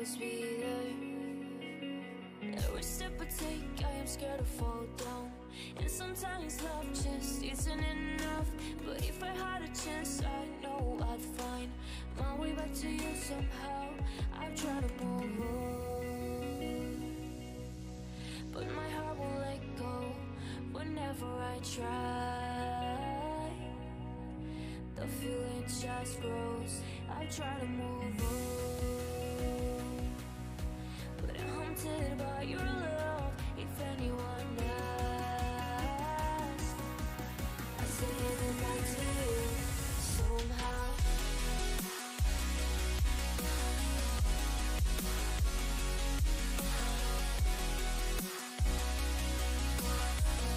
always be there. Every step I take, I am scared to fall down. And sometimes love just isn't enough. But if I had a chance, I know I'd find my way back to you somehow. I've tried to move on, but my heart won't let go whenever I try. The feeling just grows. I try to move on, but I'm haunted by your love. If anyone asks, I say goodbye to you somehow.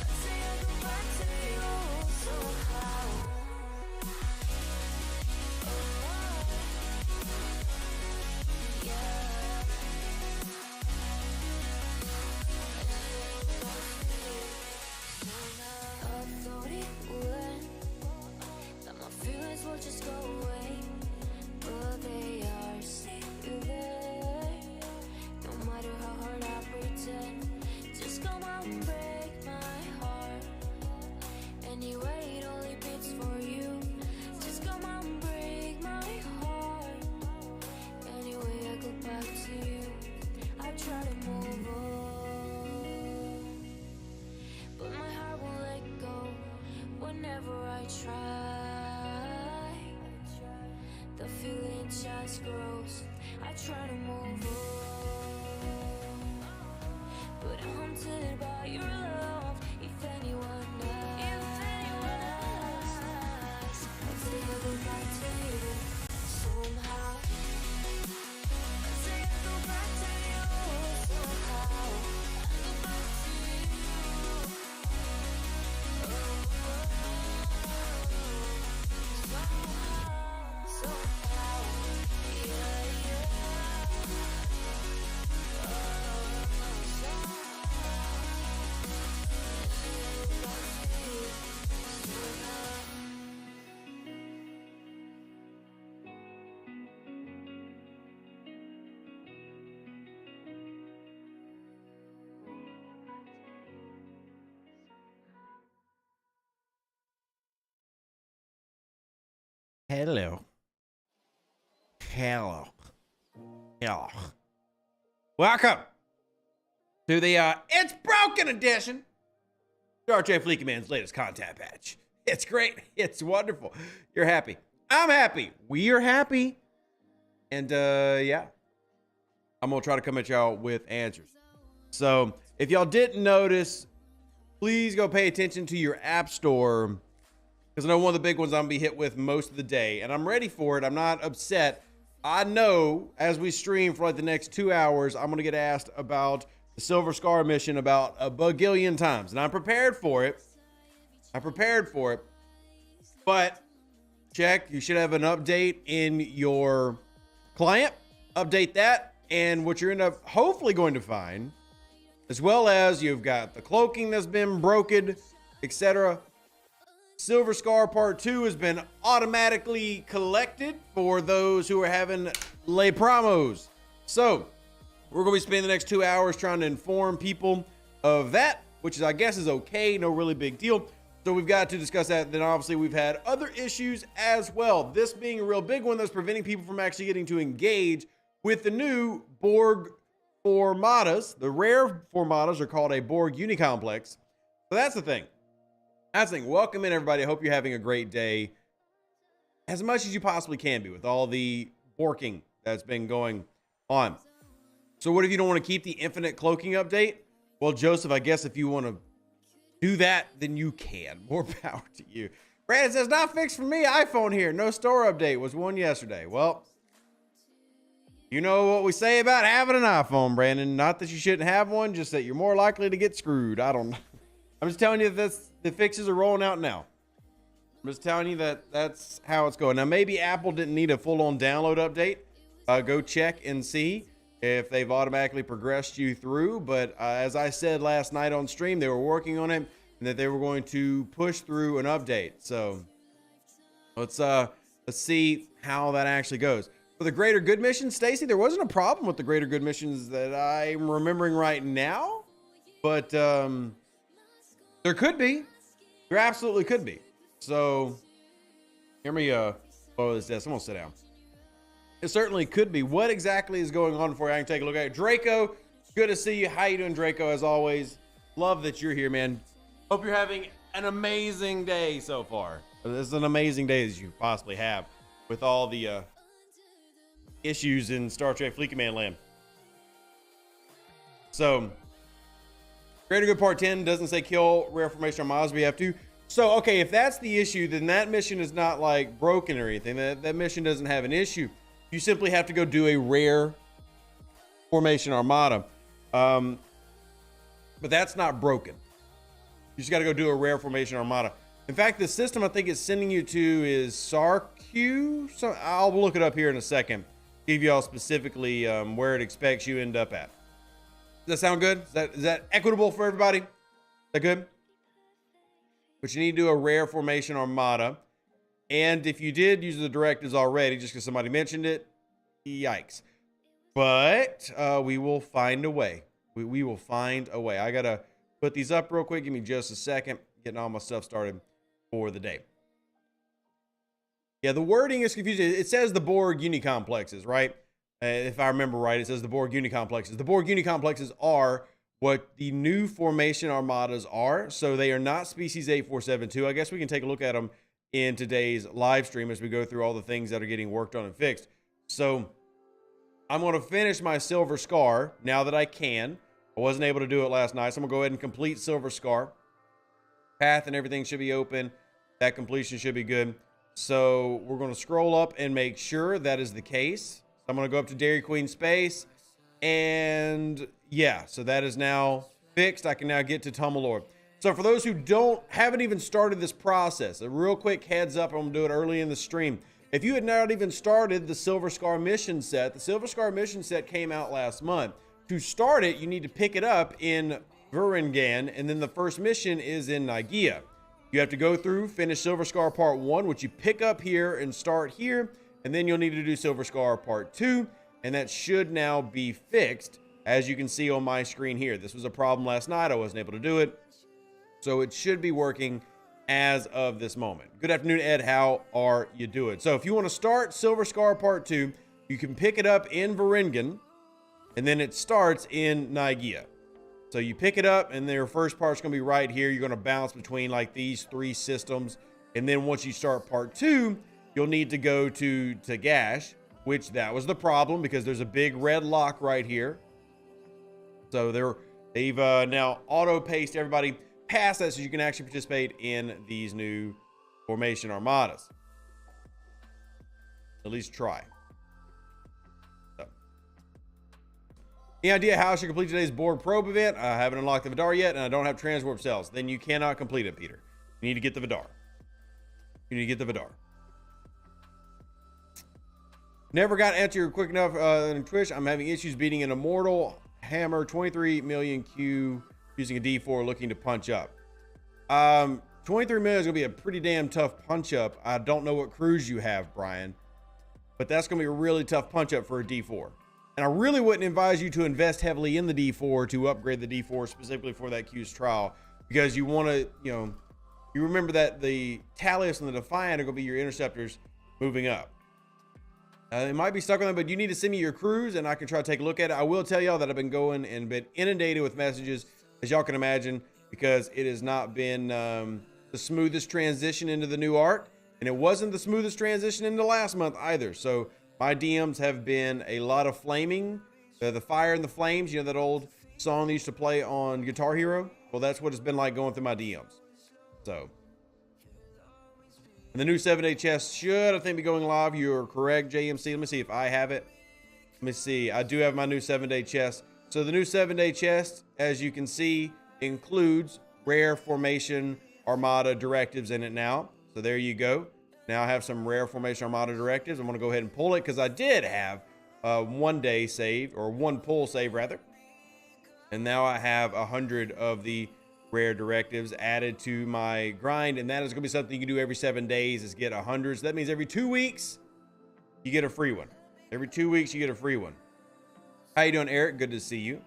I say goodbye to you somehow. Will just go away, but they are still there. No matter how hard I pretend, just come out and break my heart. Anyway, it only beats for you. Just come out and break my heart. Anyway, I go back to you. I try to move on, but my heart won't let go whenever I try. The feeling just grows. I try to move on, but I'm haunted by your love. If anyone asks, I'll say goodbye to you somehow. I'll say goodbye to you somehow. Goodbye to you. Hello. Welcome to the It's Broken edition. RJ Fleeky Man's latest content patch. It's great. It's wonderful. You're happy. I'm happy. We are happy. And yeah. I'm gonna try to come at y'all with answers. So if y'all didn't notice, please go pay attention to your app store. Because I know one of the big ones I'm going to be hit with most of the day. And I'm ready for it. I'm not upset. I know as we stream for like the next 2 hours, I'm going to get asked about the Silver Scar mission about a bagillion times. And I'm prepared for it. But check. You should have an update in your client. Update that. And what you're end up hopefully going to find, as well as you've got the cloaking that's been broken, etc. Silver Scar Part 2 has been automatically collected for those who are having lay promos. So we're going to be spending the next 2 hours trying to inform people of that, which is, I guess, is okay. No really big deal. So we've got to discuss that. Then obviously we've had other issues as well. This being a real big one that's preventing people from actually getting to engage with the new Borg Formatas. The rare Formatas are called a Borg Unicomplex. So that's the thing. Welcome in, everybody. I hope you're having a great day. As much as you possibly can be with all the borking that's been going on. So what if you don't want to keep the infinite cloaking update? Well, Joseph, I guess if you want to do that, then you can. More power to you. Brandon says, not fixed for me. iPhone here. No store update. Was one yesterday. Well, you know what we say about having an iPhone, Brandon. Not that you shouldn't have one, just that you're more likely to get screwed. I don't know. I'm just telling you that the fixes are rolling out now. I'm just telling you that that's how it's going. Now, maybe Apple didn't need a full-on download update. Go check and see if they've automatically progressed you through. But as I said last night on stream, they were working on it and that they were going to push through an update. So let's see how that actually goes. For the greater good missions, Stacy, there wasn't a problem with the greater good missions that I'm remembering right now, but there could be. There absolutely could be. So, hear me lower this desk. I'm gonna sit down. It certainly could be. What exactly is going on for you? I can take a look at it. Draco, good to see you. How you doing, Draco? As always, love that you're here, man. Hope you're having an amazing day so far. This is an amazing day as you possibly have with all the issues in Star Trek Fleet Command land. So, Greater Good Part 10 doesn't say kill rare formation Armadas, we have to. So, okay, if that's the issue, then that mission is not like broken or anything. That mission doesn't have an issue. You simply have to go do a rare formation Armada. But that's not broken. You just got to go do a rare formation Armada. In fact, the system I think it's sending you to is SARQ. So I'll look it up here in a second. Give you all specifically where it expects you end up at. Does that sound good? Is that equitable for everybody? Is that good? But you need to do a rare formation Armada. And if you did use the directives already, just because somebody mentioned it, yikes. But we will find a way. We will find a way. I got to put these up real quick. Give me just a second. Getting all my stuff started for the day. Yeah, the wording is confusing. It says the Borg unicomplexes, right? If I remember right, it says the Borg unicomplexes. The Borg unicomplexes are what the new formation Armadas are. So they are not species 8472. I guess we can take a look at them in today's live stream as we go through all the things that are getting worked on and fixed. So I'm going to finish my Silver Scar now that I can. I wasn't able to do it last night, so I'm going to go ahead and complete Silver Scar. Path and everything should be open. That completion should be good. So we're going to scroll up and make sure that is the case. So I'm going to go up to Dairy Queen Space. And yeah, so that is now fixed. I can now get to Tumblr. So for those who haven't even started this process, a real quick heads up, I'm going to do it early in the stream. If you had not even started the Silver Scar mission set, the Silver Scar mission set came out last month. To start it, you need to pick it up in Varangian, and then the first mission is in Nigea. You have to go through, finish Silver Scar Part 1, which you pick up here and start here, and then you'll need to do Silver Scar Part 2, and that should now be fixed, as you can see on my screen here. This was a problem last night. I wasn't able to do it, so it should be working as of this moment. Good afternoon, Ed. How are you doing? So if you want to start Silver Scar Part 2, you can pick it up in Varangian, and then it starts in Nigea. So you pick it up, and their first part's going to be right here. You're going to bounce between like these three systems. And then once you start part 2, you'll need to go to Tagash, which that was the problem because there's a big red lock right here. So they've now auto-paced everybody past that so you can actually participate in these new formation Armadas. At least try. Any idea how I should complete today's Borg probe event? I haven't unlocked the Vidar yet, and I don't have transwarp cells. Then you cannot complete it, Peter. You need to get the Vidar. You need to get the Vidar. Never got answer quick enough in Twitch. I'm having issues beating an Immortal Hammer 23 million Q using a D4 looking to punch up. 23 million is going to be a pretty damn tough punch up. I don't know what crews you have, Brian, but that's going to be a really tough punch up for a D4. And I really wouldn't advise you to invest heavily in the D4 to upgrade the D4 specifically for that Q's trial, because you want to, you remember that the Talius and the Defiant are going to be your interceptors moving up. It might be stuck on them, but you need to send me your crews and I can try to take a look at it. I will tell y'all that I've been going and been inundated with messages, as y'all can imagine, because it has not been the smoothest transition into the new art. And it wasn't the smoothest transition into last month either. So my DMs have been a lot of flaming. The fire and the flames, that old song they used to play on Guitar Hero? Well, that's what it's been like going through my DMs. So, and the new 7-day chest should, I think, be going live. You're correct, JMC. Let me see if I have it. Let me see. I do have my new 7-day chest. So the new 7-day chest, as you can see, includes rare formation Armada directives in it now. So there you go. Now I have some rare formation Armada directives. I'm going to go ahead and pull it because I did have 1 day save, or 1 pull save rather. And now I have 100 of the rare directives added to my grind. And that is going to be something you can do every 7 days, is get 100. So that means every 2 weeks, you get a free one. Every 2 weeks, you get a free one. How you doing, Eric? Good to see you.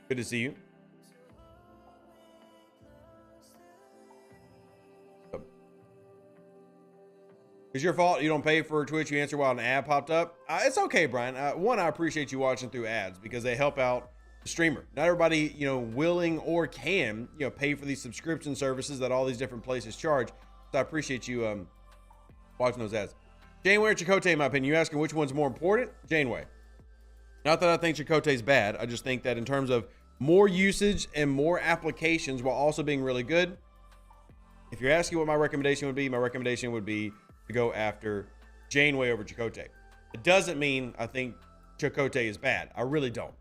Good to see you. It's your fault you don't pay for Twitch. You answer while an ad popped up. It's okay, Brian. One, I appreciate you watching through ads because they help out the streamer. Not everybody, willing or can, pay for these subscription services that all these different places charge. So I appreciate you watching those ads. Janeway or Chakotay, in my opinion. You asking which one's more important? Janeway. Not that I think Chakotay's bad. I just think that in terms of more usage and more applications while also being really good, if you're asking what my recommendation would be to go after Janeway over Chakotay. It doesn't mean I think Chakotay is bad. I really don't.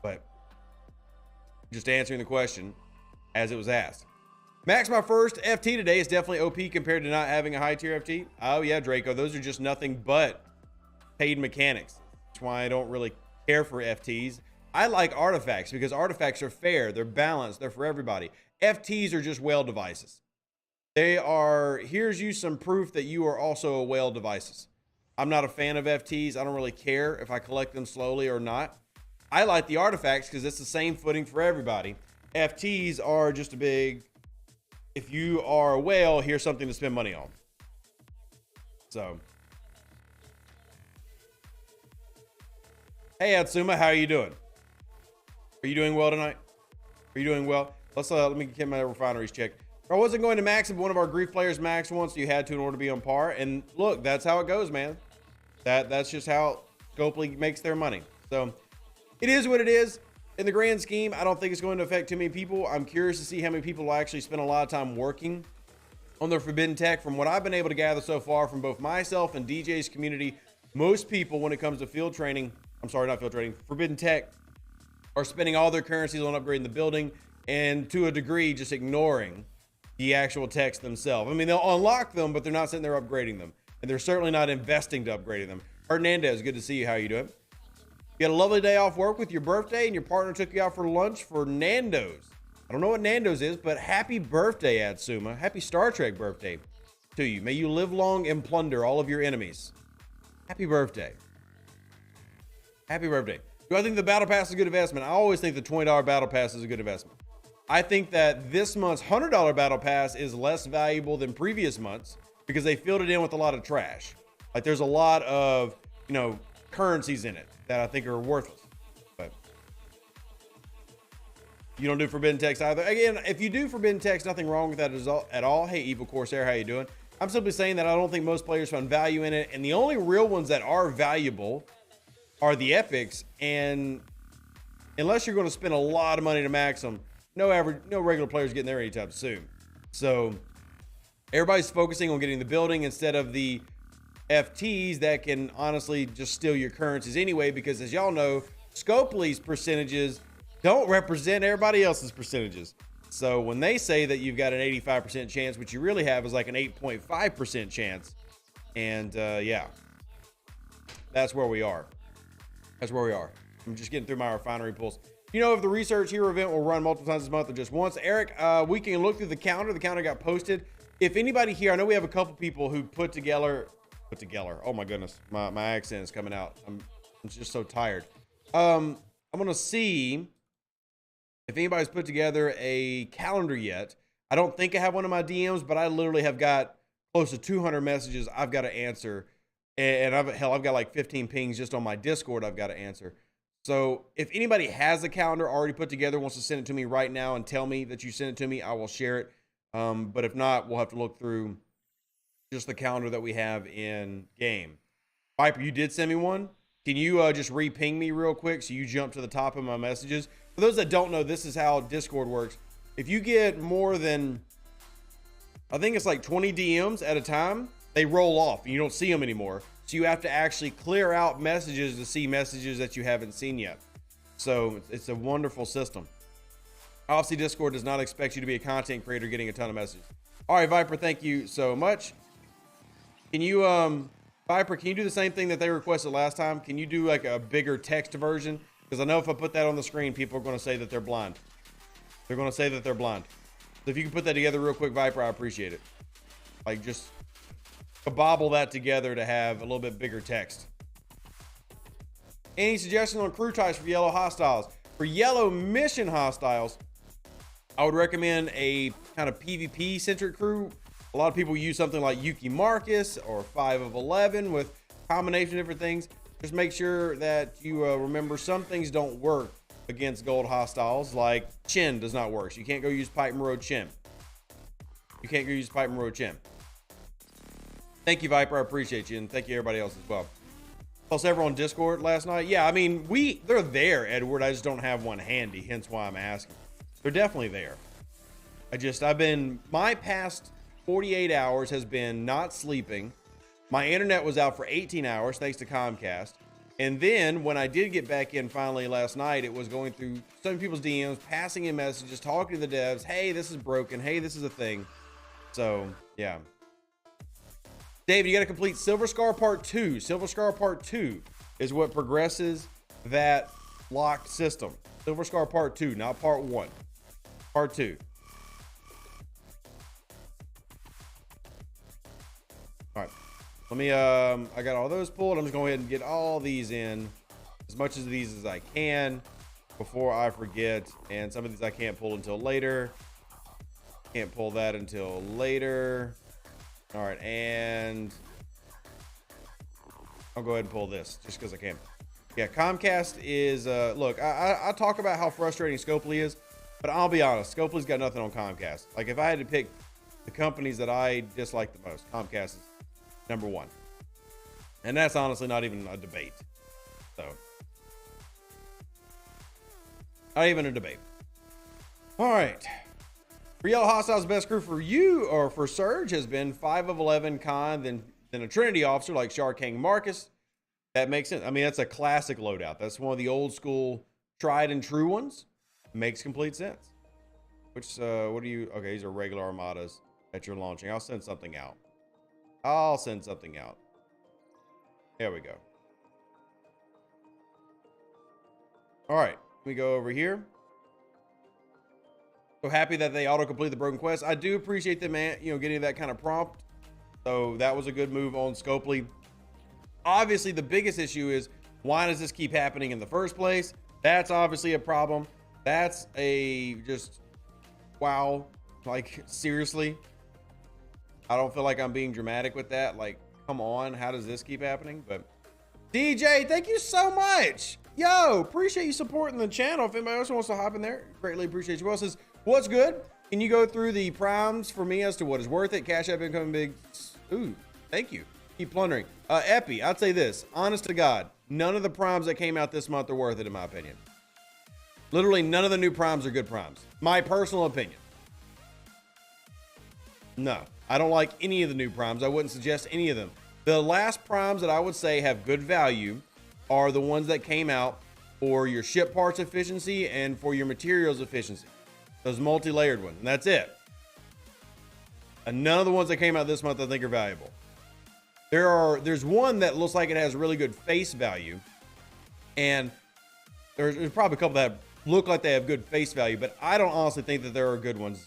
But just answering the question as it was asked. Max, my first FT today is definitely OP compared to not having a high tier FT. Oh yeah, Draco. Those are just nothing but paid mechanics. That's why I don't really care for FTs. I like artifacts because artifacts are fair. They're balanced. They're for everybody. FTs are just whale devices. They are, here's you some proof that you are also a whale devices. I'm not a fan of FTs. I don't really care if I collect them slowly or not. I like the artifacts because it's the same footing for everybody. FTs are just a big, if you are a whale, here's something to spend money on. So. Hey, Atsuma, how are you doing? Are you doing well tonight? Are you doing well? Let me get my refineries checked. I wasn't going to max, but one of our grief players maxed once. So you had to in order to be on par. And look, that's how it goes, man. That's just how Scope League makes their money. So it is what it is. In the grand scheme, I don't think it's going to affect too many people. I'm curious to see how many people will actually spend a lot of time working on their Forbidden Tech. From what I've been able to gather so far from both myself and DJ's community, most people, when it comes to field training, Forbidden Tech, are spending all their currencies on upgrading the building and to a degree just ignoring the actual techs themselves. I mean, they'll unlock them, but they're not sitting there upgrading them. And they're certainly not investing to upgrading them. Hernandez, good to see you. How you doing? You had a lovely day off work with your birthday and your partner took you out for lunch for Nando's. I don't know what Nando's is, but happy birthday, Atsuma. Happy Star Trek birthday to you. May you live long and plunder all of your enemies. Happy birthday. Happy birthday. Do I think the Battle Pass is a good investment? I always think the $20 Battle Pass is a good investment. I think that this month's $100 Battle Pass is less valuable than previous months because they filled it in with a lot of trash. Like there's a lot of, currencies in it that I think are worthless. But you don't do Forbidden Text either. Again, if you do Forbidden Text, nothing wrong with that at all. Hey, Evil Corsair, how you doing? I'm simply saying that I don't think most players find value in it. And the only real ones that are valuable are the epics. And unless you're going to spend a lot of money to max them, no regular players getting there anytime soon. So everybody's focusing on getting the building instead of the FTs that can honestly just steal your currencies anyway, because as y'all know, Scopely's percentages don't represent everybody else's percentages. So when they say that you've got an 85% chance, what you really have is like an 8.5% chance. And yeah, that's where we are. I'm just getting through my refinery pulls. If the research hero event will run multiple times this month or just once. Eric, we can look through the calendar. The calendar got posted. If anybody here, I know we have a couple people who put together. Oh my goodness, my accent is coming out. I'm just so tired. I'm gonna see if anybody's put together a calendar yet. I don't think I have one of my DMs, but I literally have got close to 200 messages I've got to answer, and I've got like 15 pings just on my Discord I've got to answer. So if anybody has a calendar already put together, wants to send it to me right now and tell me that you sent it to me, I will share it. But if not, we'll have to look through just the calendar that we have in game. Viper, you did send me one. Can you just re-ping me real quick so you jump to the top of my messages? For those that don't know, this is how Discord works. If you get more than, I think it's like 20 DMs at a time, they roll off and you don't see them anymore. So you have to actually clear out messages to see messages that you haven't seen yet. So it's a wonderful system. Obviously, Discord does not expect you to be a content creator getting a ton of messages. All right, Viper, thank you so much. Can you, Viper, can you do the same thing that they requested last time? Can you do like a bigger text version? Because I know if I put that on the screen, people are going to say that they're blind. They're going to say that they're blind. So if you can put that together real quick, Viper, I appreciate it. Like just bobble that together to have a little bit bigger text. Any suggestions on crew types for yellow hostiles? For yellow mission hostiles, I would recommend a kind of PvP centric crew. A lot of people use something like Yuki Marcus or 5 of 11 with combination of different things. Just make sure that you remember some things don't work against gold hostiles, like Chin does not work. So you can't go use Pipe Moro Chin. You can't go use Pipe Moro Chin. Thank you, Viper. I appreciate you. And thank you, everybody else as well. Plus, everyone on Discord last night. Yeah, I mean, they're there, Edward. I just don't have one handy, hence why I'm asking. They're definitely there. My past 48 hours has been not sleeping. My internet was out for 18 hours, thanks to Comcast. And then when I did get back in finally last night, it was going through some people's DMs, passing in messages, talking to the devs. Hey, this is broken. Hey, this is a thing. So, yeah. David, you got to complete Silver Scar Part 2. Silver Scar Part 2 is what progresses that locked system. Silver Scar Part 2, not Part 1. Part 2. All right. Let me, I got all those pulled. I'm just going to go ahead and get all these in, as much of these as I can before I forget. And some of these I can't pull until later. Can't pull that until later. All right, and I'll go ahead and pull this just because I can. Yeah, Comcast is, look, I talk about how frustrating Scopely is, but I'll be honest, Scopely's got nothing on Comcast. Like, if I had to pick the companies that I dislike the most, Comcast is number one. And that's honestly not even a debate. So, not even a debate. All right. For Yellow Hostiles, best crew for you or for Surge has been 5 of 11 Khan, then a Trinity officer like Shark King Marcus. That makes sense. I mean, that's a classic loadout. That's one of the old school tried and true ones. Makes complete sense. Which, what do you, okay, these are regular Armadas that you're launching. I'll send something out. There we go. All right, let me go over here. So happy that they auto-complete the broken quest. I do appreciate them, man, getting that kind of prompt. So that was a good move on Scopely. Obviously, the biggest issue is, why does this keep happening in the first place? That's obviously a problem. That's just, wow. Like, seriously? I don't feel like I'm being dramatic with that. Like, come on, how does this keep happening? But DJ, thank you so much. Yo, appreciate you supporting the channel. If anybody else wants to hop in there, greatly appreciate you. Who else says, what's good? Can you go through the primes for me as to what is worth it? Cash App incoming big. Ooh, thank you. Keep plundering. Epi, I'd say this, honest to God, none of the primes that came out this month are worth it, in my opinion. Literally, none of the new primes are good primes. My personal opinion. No, I don't like any of the new primes. I wouldn't suggest any of them. The last primes that I would say have good value are the ones that came out for your ship parts efficiency and for your materials efficiency. Those multi-layered ones, and that's it. And none of the ones that came out this month I think are valuable. There's one that looks like it has really good face value, and there's probably a couple that look like they have good face value, but I don't honestly think that there are good ones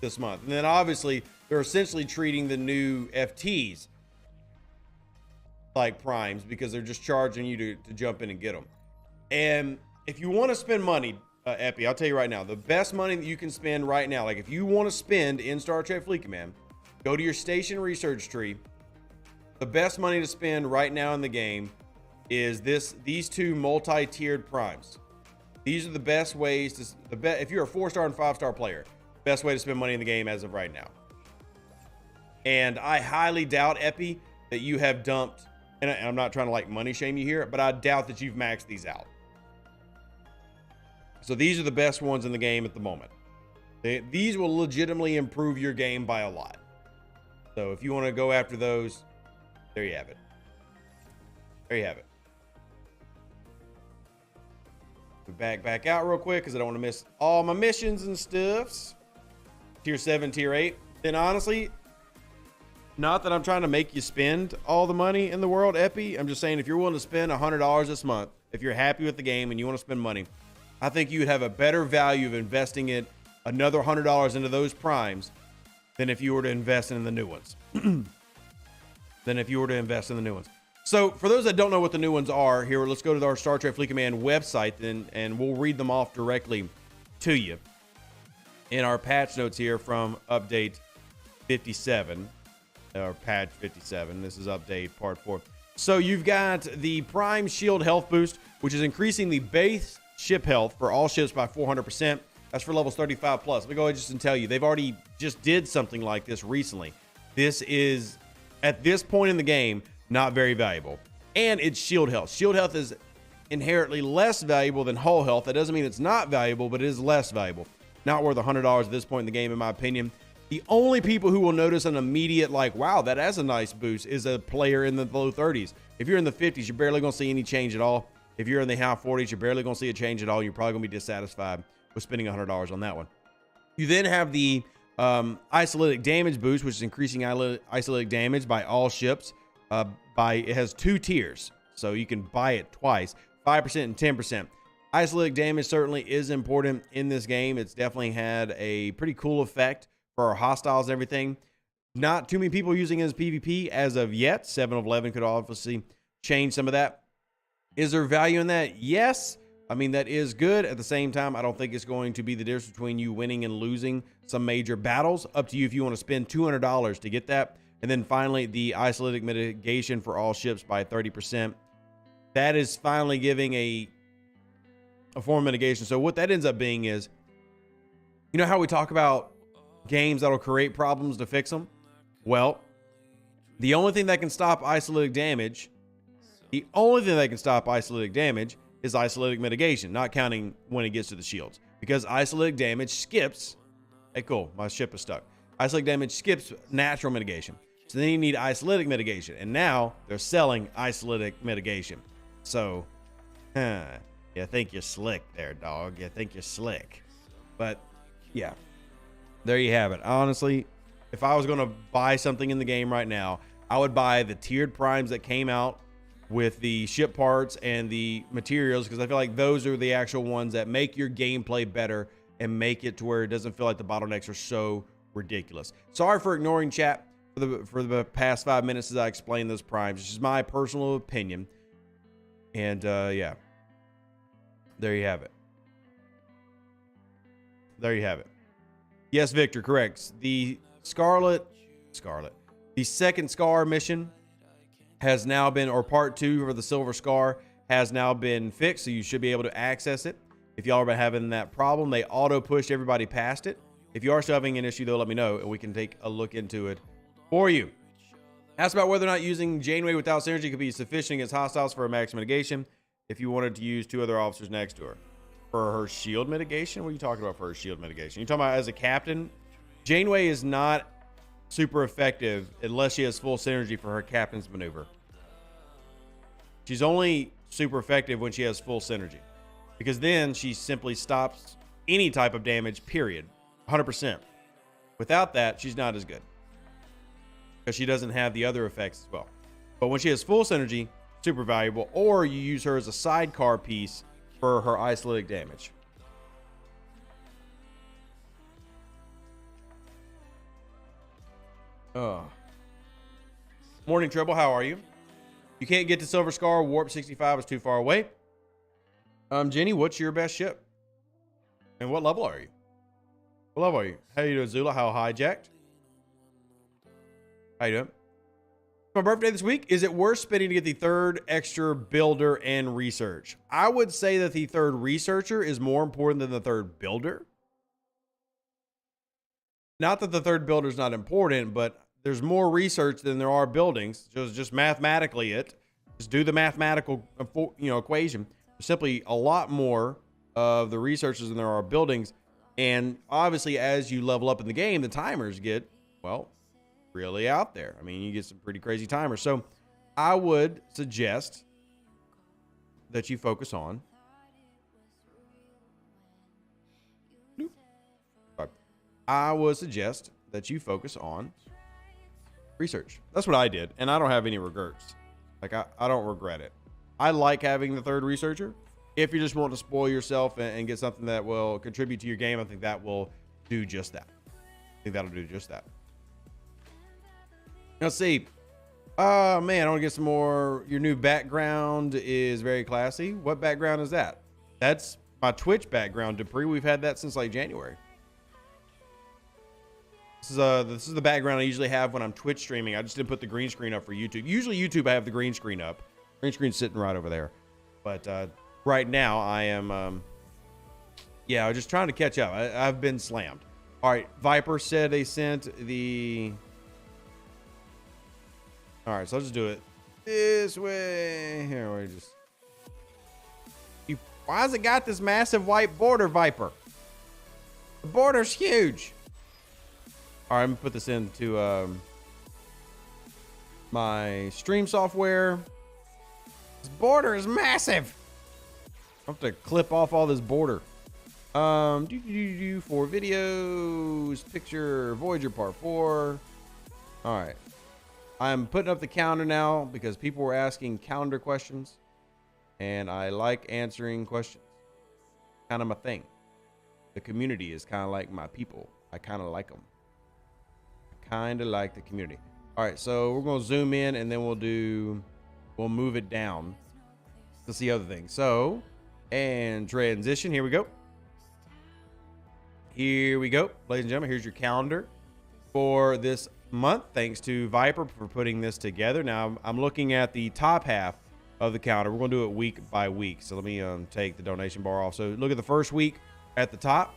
this month. And then obviously they're essentially treating the new FTs like primes because they're just charging you to jump in and get them. And if you want to spend money, Epi, I'll tell you right now, the best money that you can spend right now, like if you want to spend in Star Trek Fleet Command, go to your station research tree. The best money to spend right now in the game is these two multi-tiered primes. These are the best ways to, if you're a 4-star and 5-star player, best way to spend money in the game as of right now. And I highly doubt, Epi, that you have dumped, and I'm not trying to like money shame you here, but I doubt that you've maxed these out. So these are the best ones in the game at the moment. These will legitimately improve your game by a lot. So if you want to go after those, there you have it. There you have it. Back out real quick because I don't want to miss all my missions and stuffs. Tier 7, tier 8. Then honestly, not that I'm trying to make you spend all the money in the world, Epi. I'm just saying if you're willing to spend $100 this month, if you're happy with the game and you want to spend money, I think you would have a better value of investing it another $100 into those primes than if you were to invest in the new ones. So for those that don't know what the new ones are, here, let's go to our Star Trek Fleet Command website and we'll read them off directly to you in our patch notes here from update 57, or patch 57. This is update part 4. So you've got the Prime Shield Health Boost, which is increasing the base ship health for all ships by 400%. That's for levels 35 plus. Let me go ahead and tell you, they've already just did something like this recently. This is, at this point in the game, not very valuable. And it's shield health. Shield health is inherently less valuable than hull health. That doesn't mean it's not valuable, but it is less valuable. Not worth $100 at this point in the game, in my opinion. The only people who will notice an immediate, like, wow, that has a nice boost, is a player in the low 30s. If you're in the 50s, you're barely going to see any change at all. If you're in the high 40s, you're barely going to see a change at all. You're probably going to be dissatisfied with spending $100 on that one. You then have the isolytic damage boost, which is increasing isolytic damage by all ships. It has 2 tiers, so you can buy it twice, 5% and 10%. Isolytic damage certainly is important in this game. It's definitely had a pretty cool effect for our hostiles and everything. Not too many people using it as PvP as of yet. 7 of 11 could obviously change some of that. Is there value in that? Yes. I mean, that is good. At the same time, I don't think it's going to be the difference between you winning and losing some major battles. Up to you if you want to spend $200 to get that. And then finally, the isolytic mitigation for all ships by 30%. That is finally giving a form of mitigation. So what that ends up being is, you know how we talk about games that'll create problems to fix them? Well, the only thing that can stop isolytic damage, is isolytic mitigation, not counting when it gets to the shields. Because isolytic damage skips, hey, cool, my ship is stuck. Isolytic damage skips natural mitigation. So then you need isolytic mitigation. And now they're selling isolytic mitigation. So, you think you're slick there, dog. You think you're slick. But, yeah, there you have it. Honestly, if I was going to buy something in the game right now, I would buy the tiered primes that came out with the ship parts and the materials, because I feel like those are the actual ones that make your gameplay better and make it to where it doesn't feel like the bottlenecks are so ridiculous. Sorry for ignoring chat for the past 5 minutes as I explain those primes. It's just my personal opinion. And yeah, there you have it. There you have it. Yes, Victor, correct. The the second Scar mission has now been, or part 2 for the Silver Scar has now been fixed, so you should be able to access it. If y'all are having that problem, they auto pushed everybody past it. If you are still having an issue, though, let me know and we can take a look into it for you. Asked about whether or not using Janeway without synergy could be sufficient against hostiles for a max mitigation if you wanted to use 2 other officers next to her. For her shield mitigation? What are you talking about for her shield mitigation? You talking about as a captain? Janeway is not super effective unless she has full synergy for her captain's maneuver. She's only super effective when she has full synergy, because then she simply stops any type of damage, period. 100%. Without that, she's not as good, because she doesn't have the other effects as well. But when she has full synergy, super valuable. Or you use her as a sidecar piece for her isolytic damage. Morning, Treble. How are you? You can't get to Silver Scar. Warp 65 is too far away. Jenny, what's your best ship? And what level are you? What level are you? How you doing, Zula? How hijacked? How you doing? My birthday this week. Is it worth spending to get the 3rd extra builder and research? I would say that the 3rd researcher is more important than the 3rd builder. Not that the 3rd builder is not important, but there's more research than there are buildings. Just mathematically just do the mathematical equation. There's simply a lot more of the researchers than there are buildings. And obviously, as you level up in the game, the timers get, well, really out there. I mean, you get some pretty crazy timers. So I would suggest that you focus on research. That's what I did, and I don't have any regrets. Like, I don't regret it. I like having the 3rd researcher. If you just want to spoil yourself and get something that will contribute to your game, I think that will do just that. I think that'll do just that. Let's see. Oh man, I want to get some more. Your new background is very classy. What background is that? That's my Twitch background, Dupree. We've had that since like January. This is the background I usually have when I'm Twitch streaming. I just didn't put the green screen up for YouTube. Usually YouTube, I have the green screen up. Green screen's sitting right over there. But right now I am, yeah, I was just trying to catch up. I've been slammed. All right, Viper said they sent the... All right, so I'll just do it this way. Here, we just... Why has it got this massive white border, Viper? The border's huge. All right, I'm gonna put this into my stream software. This border is massive. I have to clip off all this border. For videos, picture, Voyager Part 4. All right. I'm putting up the calendar now because people were asking calendar questions. And I like answering questions. Kind of my thing. The community is kind of like my people. I kind of like them. I kind of like the community. All right, so we're going to zoom in and then we'll move it down to see other things. So, and transition. Here we go. Here we go. Ladies and gentlemen, here's your calendar for this month. Thanks to Viper for putting this together. Now, I'm looking at the top half of the calendar. We're going to do it week by week. So let me take the donation bar off. So look at the first week at the top.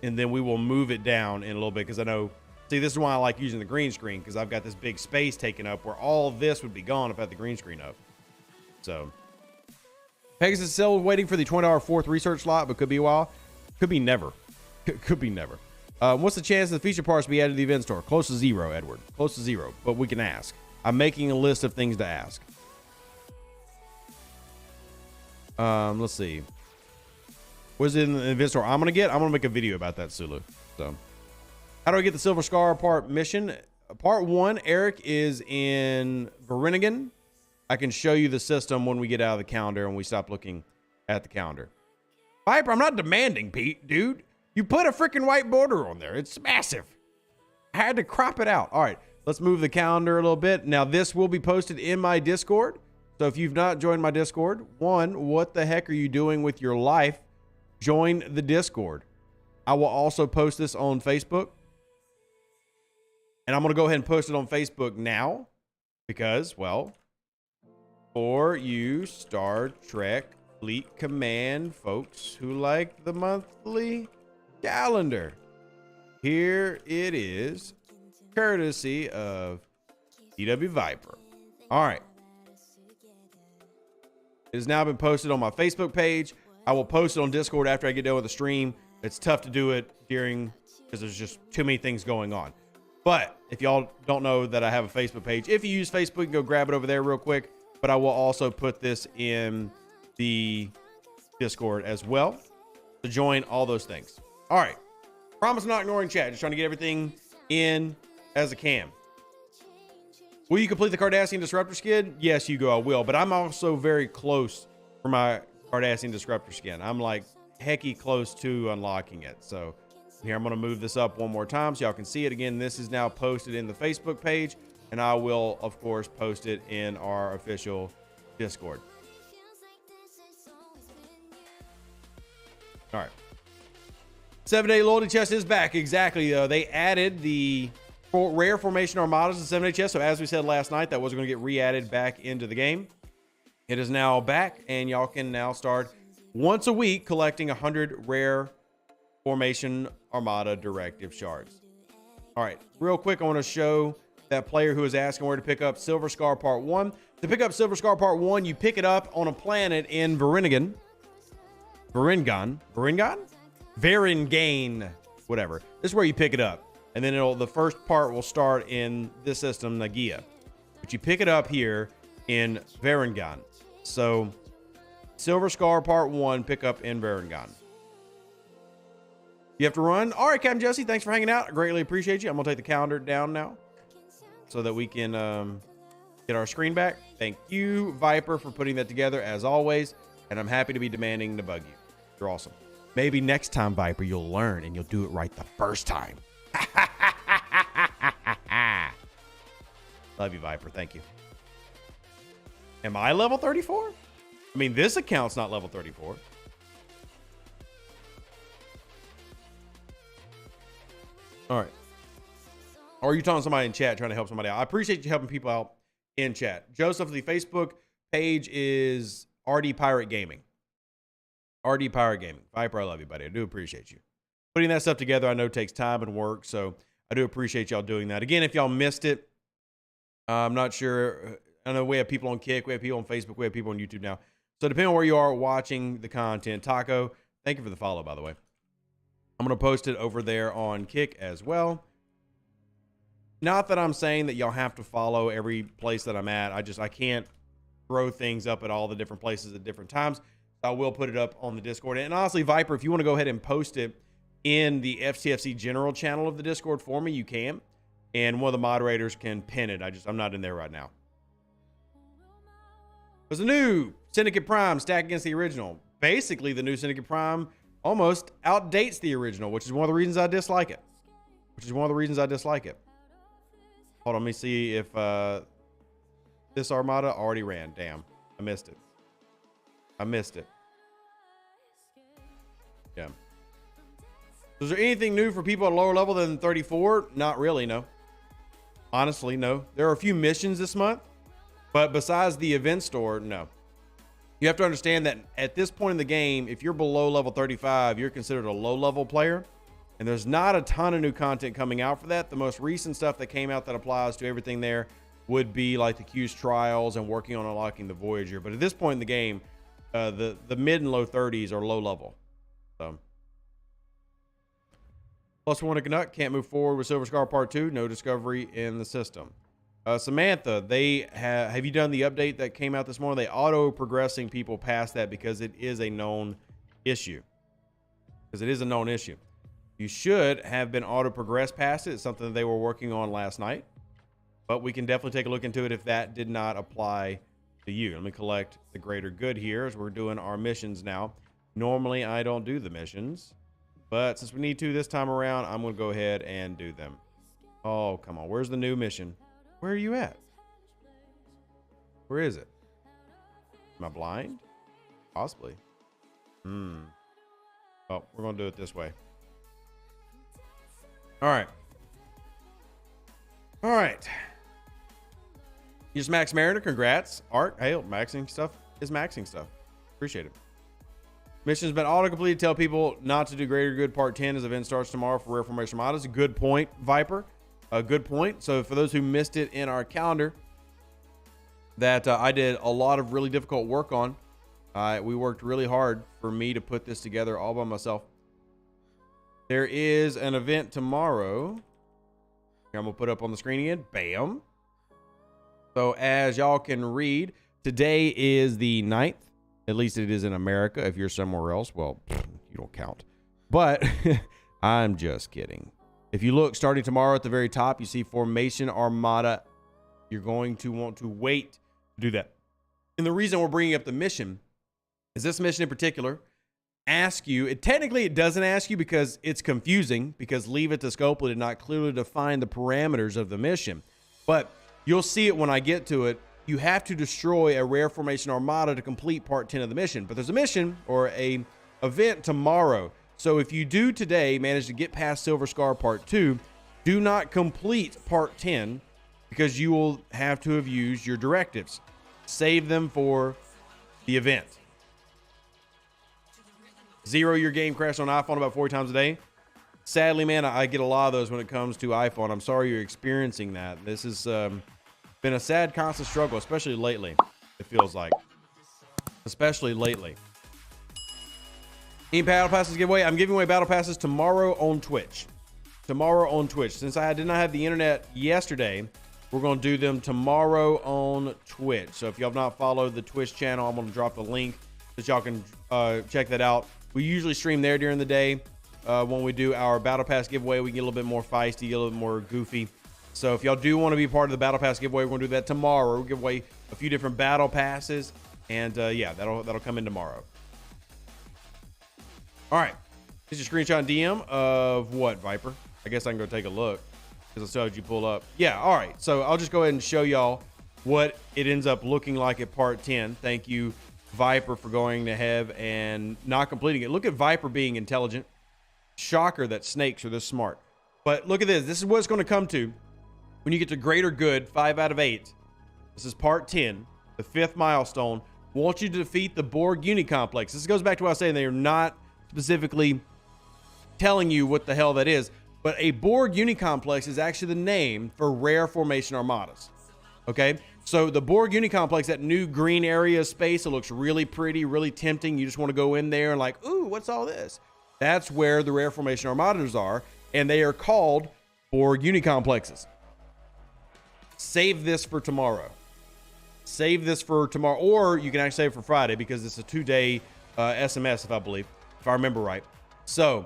And then we will move it down in a little bit because I know, see, this is why I like using the green screen because I've got this big space taken up where all of this would be gone if I had the green screen up. So Pegasus is still waiting for the $20 fourth research slot, but could be a while. Could be never. Could be never. What's the chance of the feature parts be added to the event store? Close to zero, Edward. Close to zero, but we can ask. I'm making a list of things to ask. Let's see. Was it in the event store I'm going to make a video about that, Sulu. So, how do I get the Silver Scar part mission? Part 1, Eric is in Verinigan. I can show you the system when we get out of the calendar and we stop looking at the calendar. Viper, I'm not demanding, Pete, dude. You put a freaking white border on there. It's massive. I had to crop it out. All right, let's move the calendar a little bit. Now, this will be posted in my Discord. So if you've not joined my Discord, one, what the heck are you doing with your life? Join the Discord. I will also post this on Facebook. And I'm going to go ahead and post it on Facebook now. Because, well, for you Star Trek Fleet Command folks who like the monthly calendar, here it is, courtesy of DW Viper. All right. It has now been posted on my Facebook page. I will post it on Discord after I get done with the stream. It's tough to do it during, because there's just too many things going on. But if y'all don't know that I have a Facebook page, if you use Facebook, you can go grab it over there real quick. But I will also put this in the Discord as well to join all those things. All right. Promise not ignoring chat. Just trying to get everything in as I can. Will you complete the Cardassian Disruptor skin? Yes, Hugo, I will. But I'm also very close for my Cardassian Disruptor skin. I'm like hecky close to unlocking it. So here, I'm going to move this up one more time so y'all can see it again. This is now posted in the Facebook page. And I will, of course, post it in our official Discord. All right. 7-day loyalty chest is back. Exactly. They added the rare formation armadas in 7-day chest. So as we said last night, that was going to get re-added back into the game. It is now back, and y'all can now start once a week collecting 100 rare formation armada directive shards. All right. Real quick, I want to show that player who is asking where to pick up Silver Scar Part 1. To pick up Silver Scar Part 1, you pick it up on a planet in Verinigan. Varingane, whatever. This is where you pick it up. And then the first part will start in this system, Nagia. But you pick it up here in Varingane. So, Silver Scar Part 1, pick up in Varingane. You have to run. All right, Captain Jesse, thanks for hanging out. I greatly appreciate you. I'm going to take the calendar down now so that we can get our screen back. Thank you, Viper, for putting that together, as always. And I'm happy to be demanding to bug you. You're awesome. Maybe next time, Viper, you'll learn and you'll do it right the first time. Love you, Viper. Thank you. Am I level 34? I mean, this account's not level 34. All right. Or are you talking to somebody in chat trying to help somebody out? I appreciate you helping people out in chat. Joseph, the Facebook page is RD Pirate Gaming. RD Pirate Gaming. Viper, I love you, buddy. I do appreciate you. Putting that stuff together, I know takes time and work, so I do appreciate y'all doing that. Again, if y'all missed it, I'm not sure. I know we have people on Kick, we have people on Facebook, we have people on YouTube now. So depending on where you are watching the content, Taco, thank you for the follow, by the way. I'm going to post it over there on Kick as well. Not that I'm saying that y'all have to follow every place that I'm at. I can't throw things up at all the different places at different times. I will put it up on the Discord. And honestly, Viper, if you want to go ahead and post it in the STFC general channel of the Discord for me, you can. And one of the moderators can pin it. I'm not in there right now. There's a new Syndicate Prime stacked against the original. Basically, the new Syndicate Prime almost outdates the original, which is one of the reasons I dislike it. Hold on, let me see if this Armada already ran. Damn, I missed it. Yeah. Is there anything new for people at a lower level than 34? Not really, no. Honestly, no. There are a few missions this month, but besides the event store, no. You have to understand that at this point in the game, if you're below level 35, you're considered a low-level player, and there's not a ton of new content coming out for that. The most recent stuff that came out that applies to everything there would be like the Q's trials and working on unlocking the Voyager. But at this point in the game, the mid and low 30s are low level. So. Plus one to conduct, can't move forward with Silver Scar Part 2, no discovery in the system. Samantha, have you done the update that came out this morning? They auto-progressing people past that because it is a known issue. You should have been auto-progressed past it. It's something that they were working on last night. But we can definitely take a look into it if that did not apply to you. Let me collect the greater good here as we're doing our missions now. Normally, I don't do the missions. But since we need to this time around, I'm going to go ahead and do them. Oh, come on. Where's the new mission? Where are you at? Where is it? Am I blind? Possibly. Oh, we're going to do it this way. All right. You just Max Mariner. Congrats. Art, hail. Maxing stuff is maxing stuff. Appreciate it. Mission's been auto-completed. Tell people not to do Greater Good Part 10 as event starts tomorrow for Rare Formation Armada. A good point, Viper. A good point. So for those who missed it in our calendar, that I did a lot of really difficult work on. We worked really hard for me to put this together all by myself. There is an event tomorrow. Here, I'm going to put up on the screen again. Bam. So as y'all can read, today is the 9th. At least it is in America. If you're somewhere else, well, you don't count. But I'm just kidding. If you look, starting tomorrow at the very top, you see Formation Armada. You're going to want to wait to do that. And the reason we're bringing up the mission is this mission in particular asks you, technically it doesn't ask you because it's confusing, because Leave It to Scopely did not clearly define the parameters of the mission. But you'll see it when I get to it. You have to destroy a Rare Formation Armada to complete Part 10 of the mission. But there's a mission or a event tomorrow. So if you do today manage to get past Silver Scar Part 2, do not complete Part 10 because you will have to have used your directives. Save them for the event. Zero your game crashed on iPhone about 40 times a day. Sadly, man, I get a lot of those when it comes to iPhone. I'm sorry you're experiencing that. This has been a sad, constant struggle, especially lately, it feels like. Especially lately. Any battle passes giveaway? I'm giving away battle passes tomorrow on Twitch. Tomorrow on Twitch. Since I did not have the internet yesterday, we're going to do them tomorrow on Twitch. So if y'all have not followed the Twitch channel, I'm going to drop the link so y'all can check that out. We usually stream there during the day. When we do our battle pass giveaway, we get a little bit more feisty, get a little bit more goofy. So if y'all do want to be part of the battle pass giveaway, we're going to do that tomorrow. We'll give away a few different battle passes, and yeah, that'll come in tomorrow. All right, this is a screenshot DM of what, Viper? I guess I can go take a look. because I still had you pull up. Yeah, all right. So I'll just go ahead and show y'all what it ends up looking like at part 10. Thank you, Viper, for going ahead and not completing it. Look at Viper being intelligent. Shocker that snakes are this smart. But look at this. This is what it's going to come to when you get to greater good, 5 out of 8. This is part 10, the 5th milestone. Want you to defeat the Borg Unicomplex. This goes back to what I was saying. They are not specifically telling you what the hell that is, but a Borg Unicomplex is actually the name for rare formation armadas. Okay, so the Borg Unicomplex, that new green area of space, it looks really pretty, really tempting. You just want to go in there and like, ooh, what's all this? That's where the rare formation armadas are, and they are called Borg Unicomplexes. Save this for tomorrow. Save this for tomorrow, or you can actually save it for Friday because it's a 2-day SMS, if I remember right. So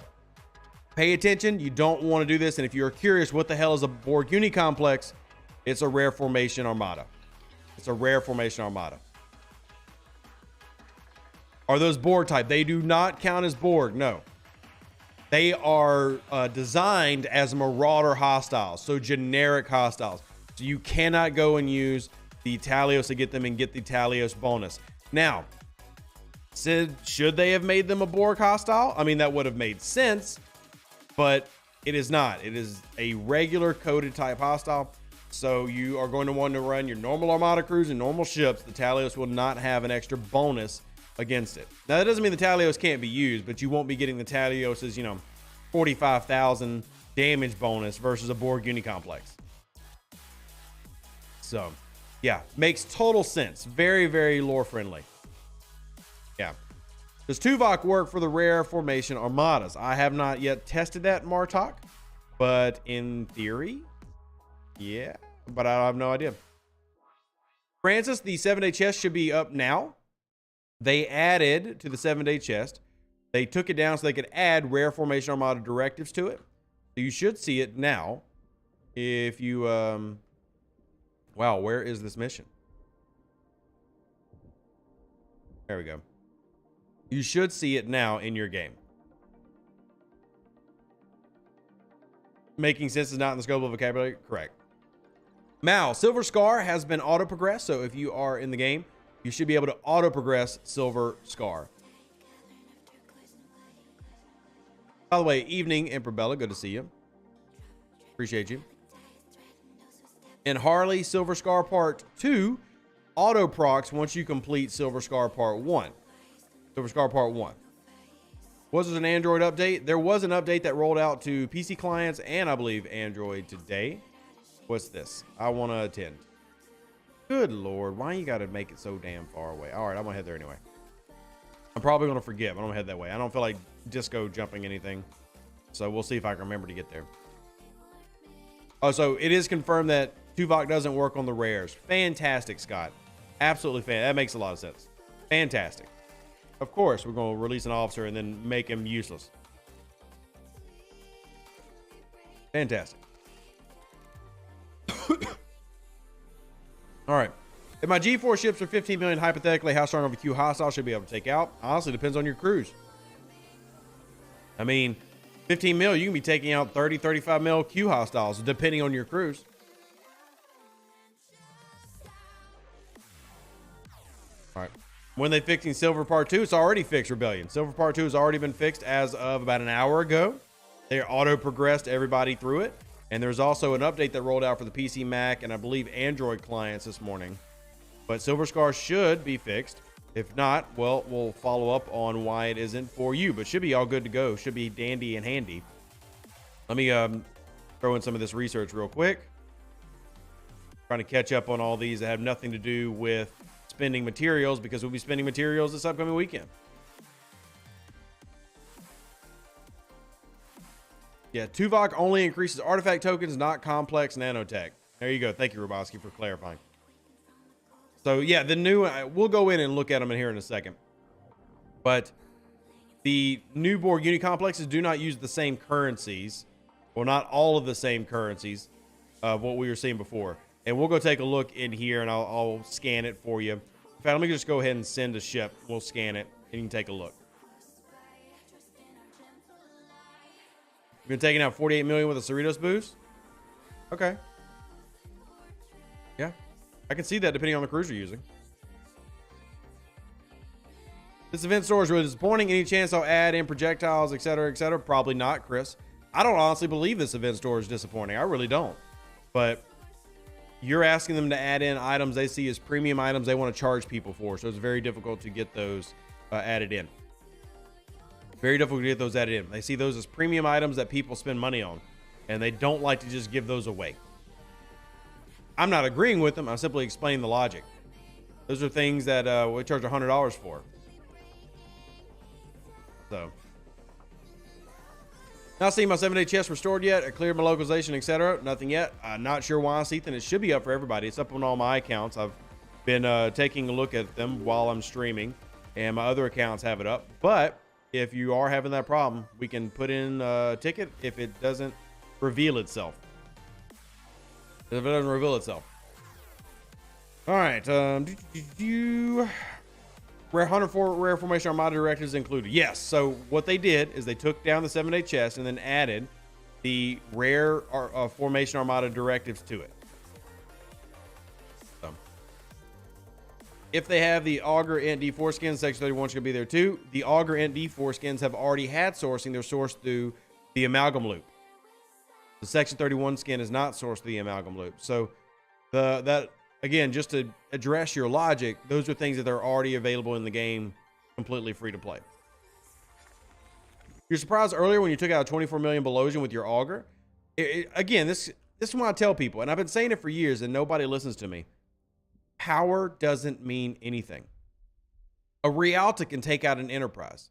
pay attention. You don't want to do this. And if you're curious, what the hell is a Borg Unicomplex? It's a rare formation armada. It's a rare formation armada. Are those Borg type? They do not count as Borg. No. They are designed as marauder hostiles. So generic hostiles. So you cannot go and use the Talios to get them and get the Talios bonus. Now, should they have made them a Borg hostile? I mean, that would have made sense, but it is not. It is a regular coded type hostile. So you are going to want to run your normal Armada crews and normal ships. The Talios will not have an extra bonus against it. Now, that doesn't mean the Talios can't be used, but you won't be getting the Talios's, 45,000 damage bonus versus a Borg Unicomplex. So, yeah, makes total sense. Very, very lore friendly. Yeah. Does Tuvok work for the rare formation armadas? I have not yet tested that, Martok, but in theory, yeah, but I have no idea. Francis, the 7-day chest should be up now. They added to the 7-day chest. They took it down so they could add rare formation armada directives to it. So you should see it now. If you, wow, where is this mission? There we go. You should see it now in your game. Making sense is not in the scope of vocabulary? Correct. Mal, Silver Scar has been auto-progressed, so if you are in the game, you should be able to auto-progress Silver Scar. By the way, evening, Emperor Bella, good to see you. Appreciate you. And Harley, Silver Scar Part 2, auto-procs once you complete Silver Scar Part 1. Silver Scar Part 1. Was there an Android update? There was an update that rolled out to PC clients and I believe Android today. What's this? I want to attend. Good Lord, why you got to make it so damn far away? All right, I'm going to head there anyway. I'm probably going to forget, but I'm going to head that way. I don't feel like disco jumping anything. So we'll see if I can remember to get there. Oh, so it is confirmed that Tuvok doesn't work on the rares. Fantastic, Scott. Absolutely fantastic. That makes a lot of sense. Fantastic. Of course, we're going to release an officer and then make him useless. Fantastic. All right. If my G4 ships are 15 million, hypothetically, how strong of a Q hostile should be able to take out? Honestly, depends on your crews. I mean, 15 mil, you can be taking out 30, 35 mil Q hostiles, depending on your crews. All right. When they fixing Silver Part 2, it's already fixed, Rebellion. Silver Part 2 has already been fixed as of about an hour ago. They auto-progressed everybody through it. And there's also an update that rolled out for the PC, Mac, and I believe Android clients this morning. But Silver Scar should be fixed. If not, well, we'll follow up on why it isn't for you. But should be all good to go. Should be dandy and handy. Let me throw in some of this research real quick. Trying to catch up on all these that have nothing to do with spending materials, because we'll be spending materials this upcoming weekend. Yeah, Tuvok only increases artifact tokens, not complex nanotech. There you go. Thank you, Roboski, for clarifying. So, yeah, the new... we'll go in and look at them in here in a second. But the new Borg Unicomplexes do not use the same currencies. Well, not all of the same currencies of what we were seeing before. And we'll go take a look in here, and I'll scan it for you. In fact, let me just go ahead and send a ship. We'll scan it, and you can take a look. We've been taking out 48 million with a Cerritos boost. Okay. Yeah. I can see that depending on the cruise you're using. This event store is really disappointing. Any chance I'll add in projectiles, etc., etc.? Probably not, Chris. I don't honestly believe this event store is disappointing. I really don't. But you're asking them to add in items they see as premium items they want to charge people for. So it's very difficult to get those added in. Very difficult to get those added in. They see those as premium items that people spend money on. And they don't like to just give those away. I'm not agreeing with them. I'm simply explaining the logic. Those are things that we charge $100 for. So, not seeing my 7-day chest restored yet. I cleared my localization, etc. Nothing yet. I'm not sure why, Ethan. It should be up for everybody. It's up on all my accounts. I've been taking a look at them while I'm streaming, and my other accounts have it up. But if you are having that problem, we can put in a ticket if it doesn't reveal itself. If it doesn't reveal itself. All right. Rare 104 rare formation Armada directives included. Yes. So what they did is they took down the 7-day chest and then added the rare formation Armada directives to it. So if they have the Augur Int D4 skins, Section 31 should be there too. The Augur Int D4 skins have already had sourcing. They're sourced through the Amalgam Loop. The Section 31 skin is not sourced through the Amalgam Loop. So that again, just to address your logic, those are things that are already available in the game, completely free to play. You're surprised earlier when you took out a 24 million Belosian with your Augur. Again, this is what I tell people, and I've been saying it for years, and nobody listens to me. Power doesn't mean anything. A Rialta can take out an Enterprise.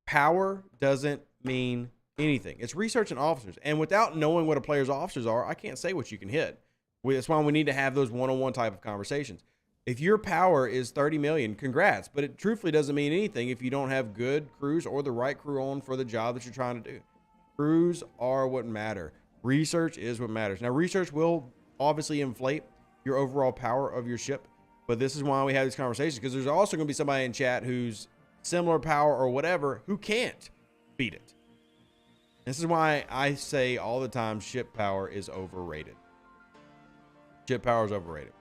Power doesn't mean anything. It's research and officers, and without knowing what a player's officers are, I can't say what you can hit. That's why we need to have those one-on-one type of conversations. If your power is 30 million, congrats, but it truthfully doesn't mean anything if you don't have good crews or the right crew on for the job that you're trying to do. Crews are what matter. Research is what matters. Now, research will obviously inflate your overall power of your ship, but this is why we have these conversations, because there's also going to be somebody in chat who's similar power or whatever who can't beat it. This is why I say all the time ship power is overrated. Ship power is overrated.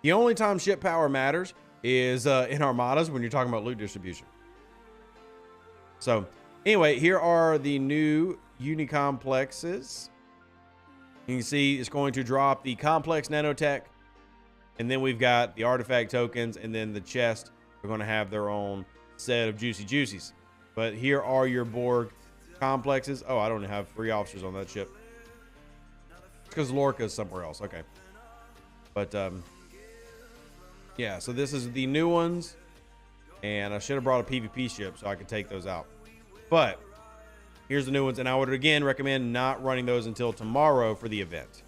The only time ship power matters is in Armadas when you're talking about loot distribution. So anyway, here are the new Unicomplexes. You can see it's going to drop the complex nanotech, and then we've got the artifact tokens, and then the chest are going to have their own set of juicy juicies. But here are your Borg complexes. Oh, I don't have 3 officers on that ship. Because Lorca's somewhere else. Okay. But, yeah, so this is the new ones. And I should have brought a PvP ship so I could take those out. But here's the new ones. And I would, again, recommend not running those until tomorrow for the event.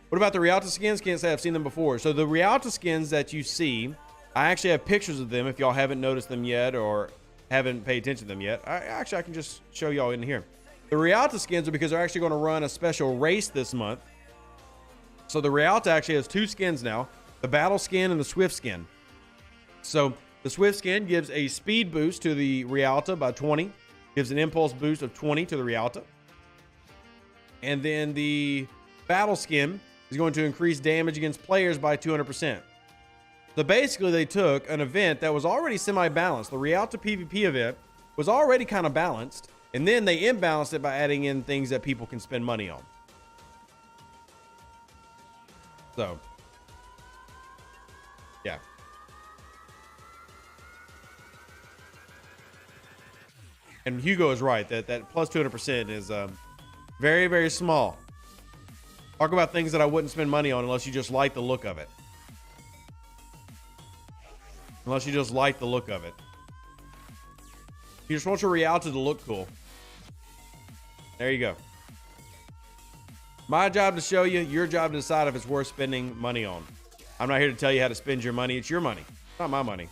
What about the Rialta skins? Can't say I've seen them before. So the Rialta skins that you see, I actually have pictures of them if y'all haven't noticed them yet or haven't paid attention to them yet. I can just show y'all in here. The Rialta skins are because they're actually going to run a special race this month. So the Rialta actually has 2 skins now, the Battle skin and the Swift skin. So the Swift skin gives a speed boost to the Rialta by 20, gives an impulse boost of 20 to the Rialta. And then the Battle skin is going to increase damage against players by 200%. So basically they took an event that was already semi-balanced. The Rialta PvP event was already kind of balanced. And then they imbalanced it by adding in things that people can spend money on. So, yeah. And Hugo is right that plus 200% is very, very small. Talk about things that I wouldn't spend money on unless you just like the look of it. Unless you just like the look of it. You just want your Rialta to look cool. There you go. My job to show you, your job to decide if it's worth spending money on. I'm not here to tell you how to spend your money. It's your money. It's not my money.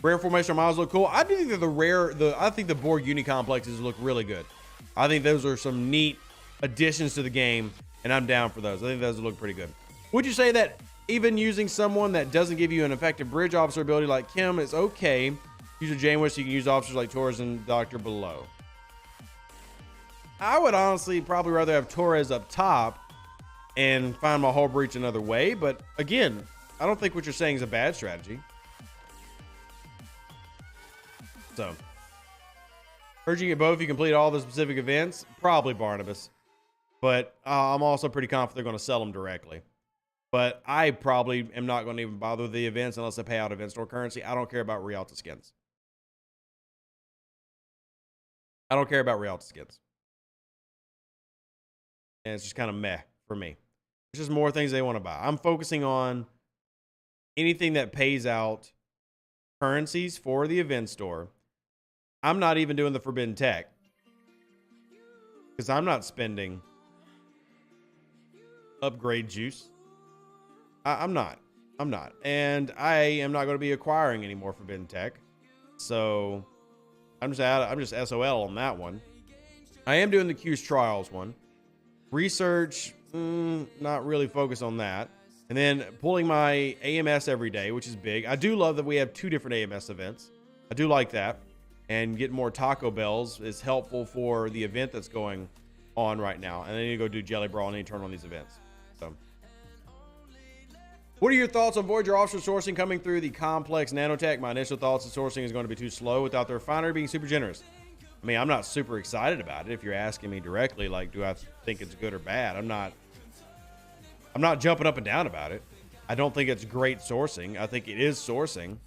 Rare formation Armadas look cool. I do think that I think the Borg Unicomplexes look really good. I think those are some neat additions to the game, and I'm down for those. I think those look pretty good. Would you say that even using someone that doesn't give you an effective bridge officer ability like Kim, it's okay? Use a Janeway so you can use officers like Torres and Doctor below. I would honestly probably rather have Torres up top and find my hull breach another way. But again, I don't think what you're saying is a bad strategy. So, urging you both, you complete all the specific events. Probably Barnabas. But I'm also pretty confident they're going to sell them directly. But I probably am not going to even bother with the events unless I pay out event store currency. I don't care about Rialta skins. I don't care about Rialta skins. And it's just kind of meh for me. It's just more things they want to buy. I'm focusing on anything that pays out currencies for the event store. I'm not even doing the forbidden tech because I'm not spending upgrade juice. I'm not. And I am not going to be acquiring any more forbidden tech. So I'm just SOL on that one. I am doing the Q's trials one. Research, not really focused on that. And then pulling my AMS every day, which is big. I do love that we have 2 different AMS events. I do like that. And getting more Taco Bells is helpful for the event that's going on right now. And then you go do Jelly Brawl and then you turn on these events. So, what are your thoughts on Voyager offshore sourcing coming through the complex nanotech? My initial thoughts is sourcing is going to be too slow without the refinery being super generous. I mean, I'm not super excited about it. If you're asking me directly, like, do I think it's good or bad? I'm not jumping up and down about it. I don't think it's great sourcing. I think it is sourcing.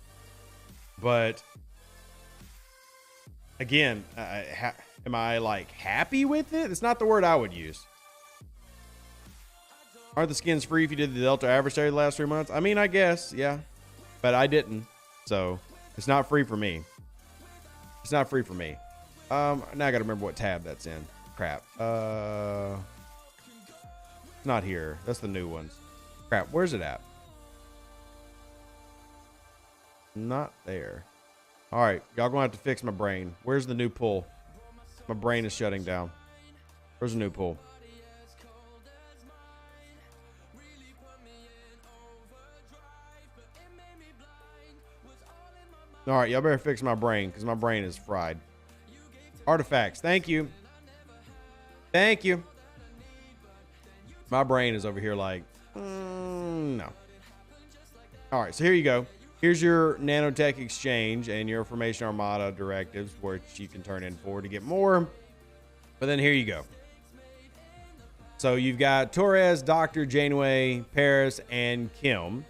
But again, am I like happy with it? It's not the word I would use. Aren't the skins free if you did the Delta Adversary the last 3 months? I mean, I guess, yeah. But I didn't. So it's not free for me. It's not free for me. Now I gotta remember what tab that's in. Crap. It's not here. That's the new ones. Crap, where's it at? Not there. Alright, y'all gonna have to fix my brain. Where's the new pull? My brain is shutting down. Where's the new pull? All right, y'all better fix my brain because my brain is fried. Artifacts. Thank you. Thank you. My brain is over here like, no. All right, so here you go. Here's your nanotech exchange and your information armada directives, which you can turn in for to get more. But then here you go. So you've got Torres, Dr. Janeway, Paris, and Kim.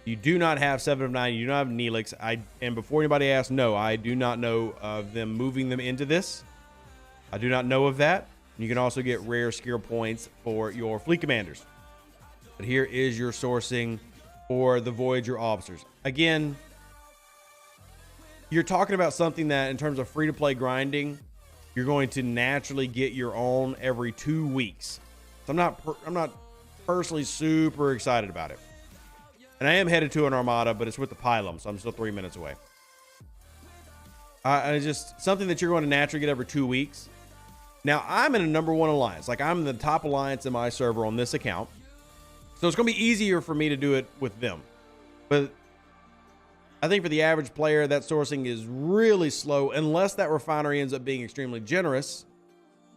You do not have 7 of 9. You do not have Neelix. And before anybody asks, no, I do not know of them moving them into this. I do not know of that. You can also get rare skill points for your fleet commanders. But here is your sourcing for the Voyager officers. Again, you're talking about something that in terms of free-to-play grinding, you're going to naturally get your own every 2 weeks. So I'm not personally super excited about it. And I am headed to an Armada, but it's with the Pylum, so I'm still 3 minutes away. Just something that you're going to naturally get every 2 weeks. Now, I'm in a number 1 alliance. Like, I'm in the top alliance in my server on this account. So it's going to be easier for me to do it with them. But I think for the average player, that sourcing is really slow unless that refinery ends up being extremely generous.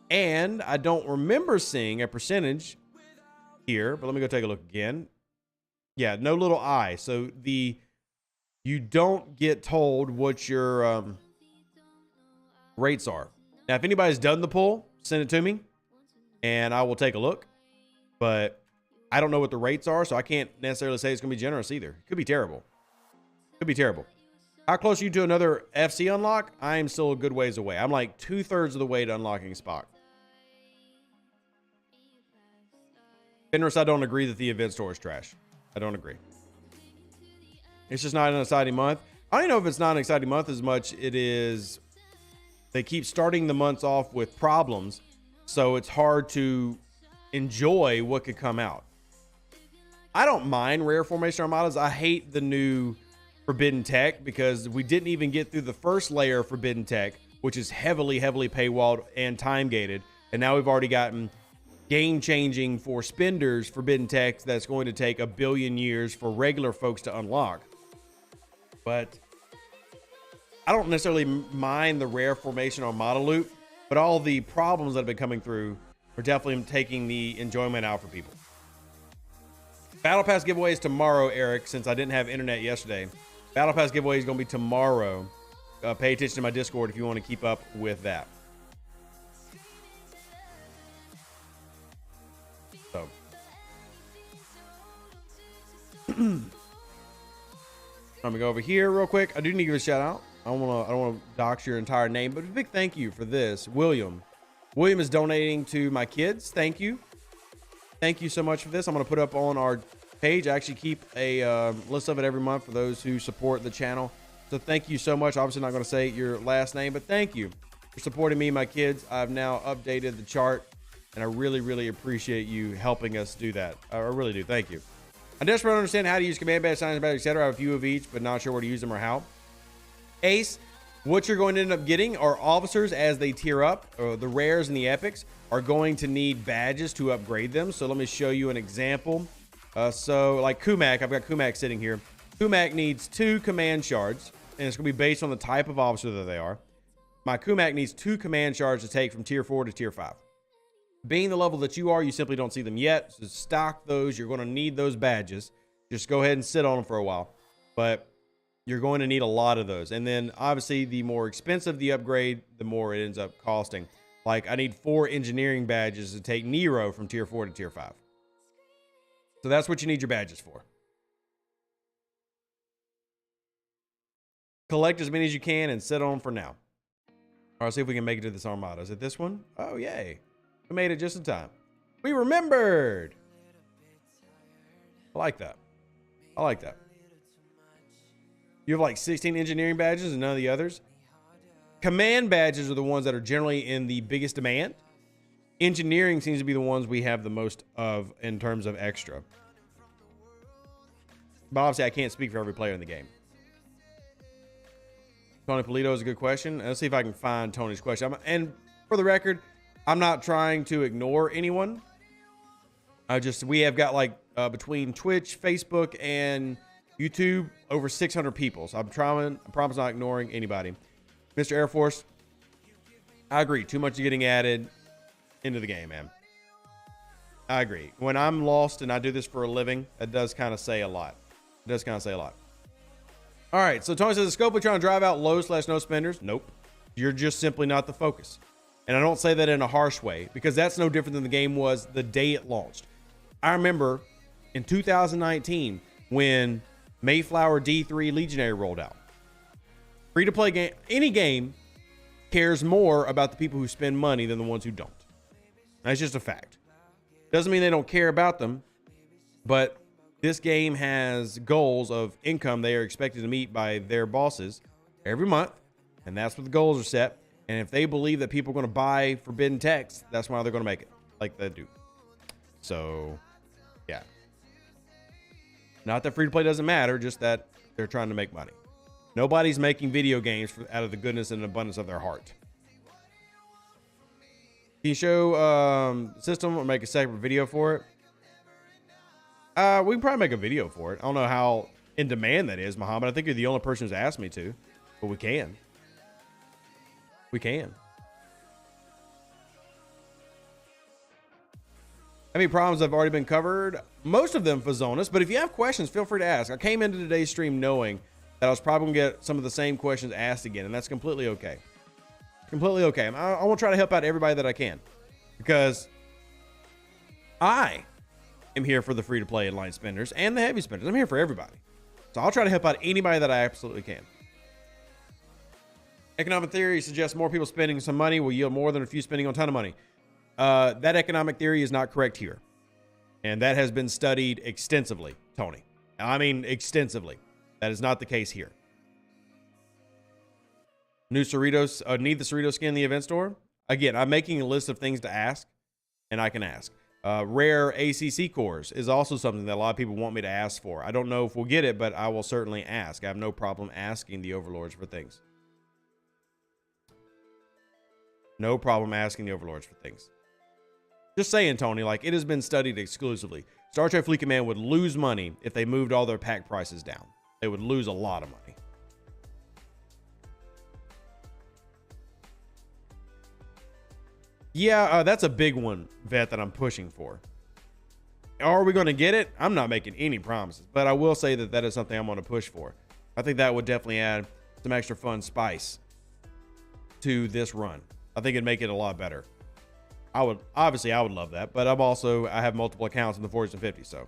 And I don't remember seeing a percentage here, but let me go take a look again. Yeah, no little I. So you don't get told what your rates are. Now, if anybody's done the pull, send it to me, and I will take a look. But I don't know what the rates are, so I can't necessarily say it's going to be generous either. It could be terrible. Could be terrible. How close are you to another FC unlock? I am still a good ways away. I'm like 2/3 of the way to unlocking Spock. Fenris, I don't agree that the event store is trash. I don't agree. It's just not an exciting month. I don't know if it's not an exciting month as much it is they keep starting the months off with problems, so it's hard to enjoy what could come out. I don't mind rare formation armadas. I hate the new forbidden tech because we didn't even get through the first layer of forbidden tech, which is heavily paywalled and time gated, and now we've already gotten game-changing for spenders forbidden tech that's going to take 1 billion years for regular folks to unlock. But I don't necessarily mind the rare formation armada loot. but all the problems that have been coming through are definitely taking the enjoyment out for people. Battle Pass giveaway is tomorrow, Eric, since I didn't have internet yesterday. Battle Pass giveaway is going to be tomorrow. Pay attention to my Discord if you want to keep up with that. So. I'm gonna go over here real quick. I do need to give a shout out. I don't want to dox your entire name, but a big thank you for this. William is donating to my kids. Thank you. Thank you so much for this. I'm going to put up on our page. I actually keep a list of it every month for those who support the channel. So thank you so much. Obviously not going to say your last name, but thank you for supporting me and my kids. I've now updated the chart, and I really, really appreciate you helping us do that. I really do. Thank you. I desperately don't understand how to use command badge, signs badge, etc. I have a few of each, but not sure where to use them or how. Ace, what you're going to end up getting are officers as they tier up. The rares and the epics are going to need badges to upgrade them. So let me show you an example. So like Kumak, I've got Kumak sitting here. Kumak needs 2 command shards, and it's going to be based on the type of officer that they are. My Kumak needs 2 command shards to take from tier 4 to tier 5. Being the level that you are, you simply don't see them yet. So stock those. You're going to need those badges. Just go ahead and sit on them for a while. But you're going to need a lot of those. And then obviously the more expensive the upgrade, the more it ends up costing. Like I need 4 engineering badges to take Nero from tier 4 to tier 5. So that's what you need your badges for. Collect as many as you can and sit on them for now. All right, see if we can make it to this Armada. Is it this one? Oh, yay. We made it just in time. We remembered. I like that. I like that. You have like 16 engineering badges and none of the others. Command badges are the ones that are generally in the biggest demand. Engineering seems to be the ones we have the most of in terms of extra. But obviously, I can't speak for every player in the game. Tony Polito is a good question. Let's see if I can find Tony's question. And for the record, I'm not trying to ignore anyone. We have got like between Twitch, Facebook, and YouTube, over 600 people. So I promise not ignoring anybody. Mr. Air Force, I agree. Too much is getting added into the game, man. I agree. When I'm lost and I do this for a living, it does kind of say a lot. It does kind of say a lot. All right. So Tony says, the scope of trying to drive out low/no spenders. Nope. You're just simply not the focus. And I don't say that in a harsh way, because that's no different than the game was the day it launched. I remember in 2019 when Mayflower D3 Legionary rolled out. Free-to-play game, any game cares more about the people who spend money than the ones who don't. That's just a fact. Doesn't mean they don't care about them, but this game has goals of income they are expected to meet by their bosses every month, and that's what the goals are set. And if they believe that people are going to buy forbidden text, that's why they're going to make it like they do. So, yeah. Not that free-to-play doesn't matter, just that they're trying to make money. Nobody's making video games out of the goodness and abundance of their heart. Can you show the system or make a separate video for it? We can probably make a video for it. I don't know how in demand that is, Muhammad. I think you're the only person who's asked me to, but we can. We can. How many problems have already been covered? Most of them, Fazonis, but if you have questions, feel free to ask. I came into today's stream knowing that I was probably going to get some of the same questions asked again, and that's completely okay. Completely okay. I want to try to help out everybody that I can, because I am here for the free-to-play and light spenders and the heavy spenders. I'm here for everybody. So I'll try to help out anybody that I absolutely can. Economic theory suggests more people spending some money will yield more than a few spending on a ton of money. That economic theory is not correct here. And that has been studied extensively, Tony. I mean, extensively. That is not the case here. New Cerritos, need the Cerrito skin in the event store? Again, I'm making a list of things to ask, and I can ask. Rare ACC cores is also something that a lot of people want me to ask for. I don't know if we'll get it, but I will certainly ask. I have no problem asking the overlords for things. No problem asking the overlords for things. Just saying, Tony, like, it has been studied exclusively. Star Trek Fleet Command would lose money if they moved all their pack prices down. They would lose a lot of money. Yeah, that's a big one, Vet, that I'm pushing for. Are we going to get it? I'm not making any promises, but I will say that that is something I'm going to push for. I think that would definitely add some extra fun spice to this run. I think it'd make it a lot better. I would love that, but I have multiple accounts in the 40s and 50s, so.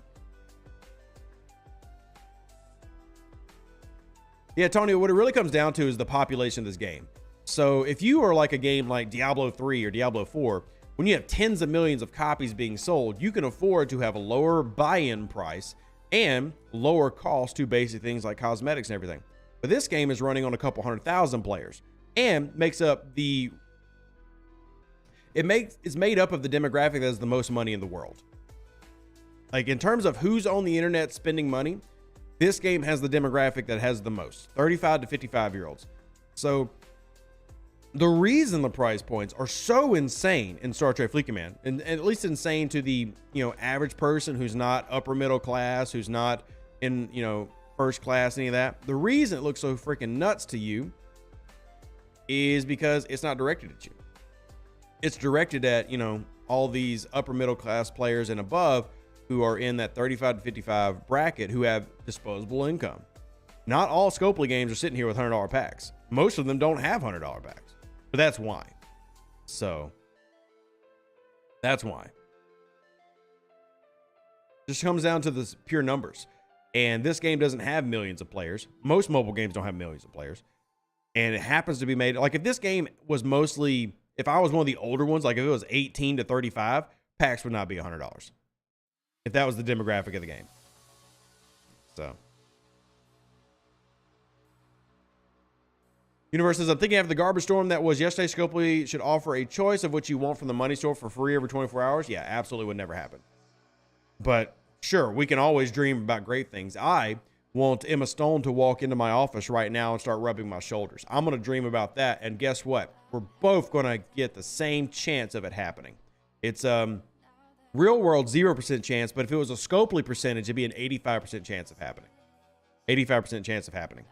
Yeah, Tony, what it really comes down to is the population of this game. So if you are like a game like Diablo 3 or Diablo 4, when you have tens of millions of copies being sold, you can afford to have a lower buy-in price and lower cost to basic things like cosmetics and everything. But this game is running on a couple 100,000 players and it's made up of the demographic that has the most money in the world. Like in terms of who's on the internet spending money, this game has the demographic that has the most, 35 to 55 year olds. So the reason the price points are so insane in Star Trek Fleet Command, and at least insane to the, average person who's not upper middle class, who's not in, first class, any of that. The reason it looks so freaking nuts to you is because it's not directed at you. It's directed at, all these upper middle class players and above who are in that 35 to 55 bracket who have disposable income. Not all Scopely games are sitting here with $100 packs. Most of them don't have $100 packs. But that's why. So, that's why. Just comes down to the pure numbers. And this game doesn't have millions of players. Most mobile games don't have millions of players. And it happens to be made, like if this game was mostly, if I was one of the older ones, like if it was 18 to 35, packs would not be $100. If that was the demographic of the game. So. Universe says, I'm thinking after the garbage storm that was yesterday, Scopely should offer a choice of what you want from the money store for free every 24 hours. Yeah, absolutely would never happen. But sure, we can always dream about great things. I want Emma Stone to walk into my office right now and start rubbing my shoulders. I'm going to dream about that. And guess what? We're both going to get the same chance of it happening. It's real world 0% chance, but if it was a Scopely percentage, it'd be an 85% chance of happening. 85% chance of happening.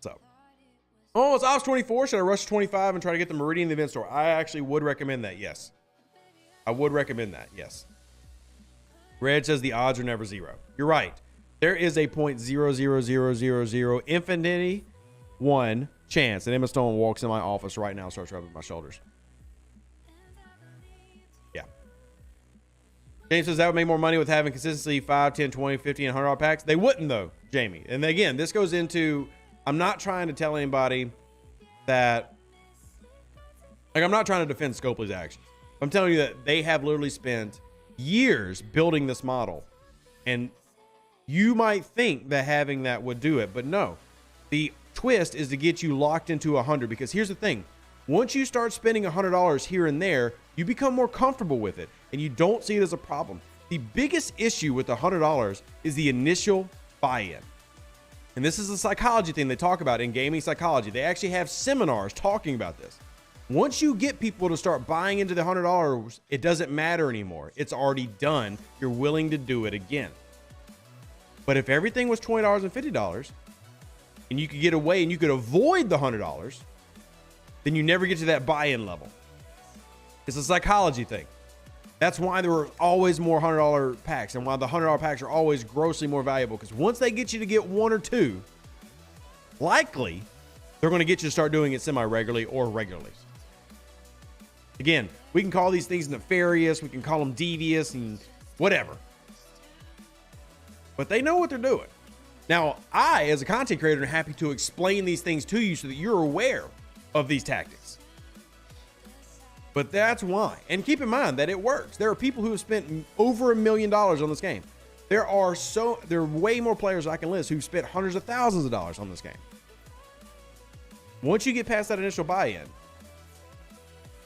So, oh, it's Ops 24. Should I rush to 25 and try to get the Meridian in the event store? I actually would recommend that, yes. I would recommend that, yes. Red says the odds are never zero. You're right. There is a 0.00000 infinity one chance that Emma Stone walks in my office right now and starts rubbing my shoulders. Yeah. James says that would make more money with having consistency 5, 10, 20, 50, and $100 packs. They wouldn't, though, Jamie. And again, this goes into... I'm not trying to tell anybody that... Like, I'm not trying to defend Scopely's actions. I'm telling you that they have literally spent years building this model. And you might think that having that would do it, but no. The twist is to get you locked into 100, because here's the thing. Once you start spending $100 here and there, you become more comfortable with it, and you don't see it as a problem. The biggest issue with the $100 is the initial buy-in. And this is a psychology thing they talk about in gaming psychology. They actually have seminars talking about this. Once you get people to start buying into the $100, it doesn't matter anymore. It's already done. You're willing to do it again. But if everything was $20 and $50, and you could get away and you could avoid the $100, then you never get to that buy-in level. It's a psychology thing. That's why there are always more $100 packs, and why the $100 packs are always grossly more valuable, because once they get you to get one or two, likely they're going to get you to start doing it semi-regularly or regularly. Again, we can call these things nefarious, we can call them devious and whatever, but they know what they're doing. Now, I, as a content creator, am happy to explain these things to you so that you're aware of these tactics. But that's why. And keep in mind that it works. There are people who have spent over $1 million on this game. There are way more players I can list who've spent hundreds of thousands of dollars on this game. Once you get past that initial buy-in,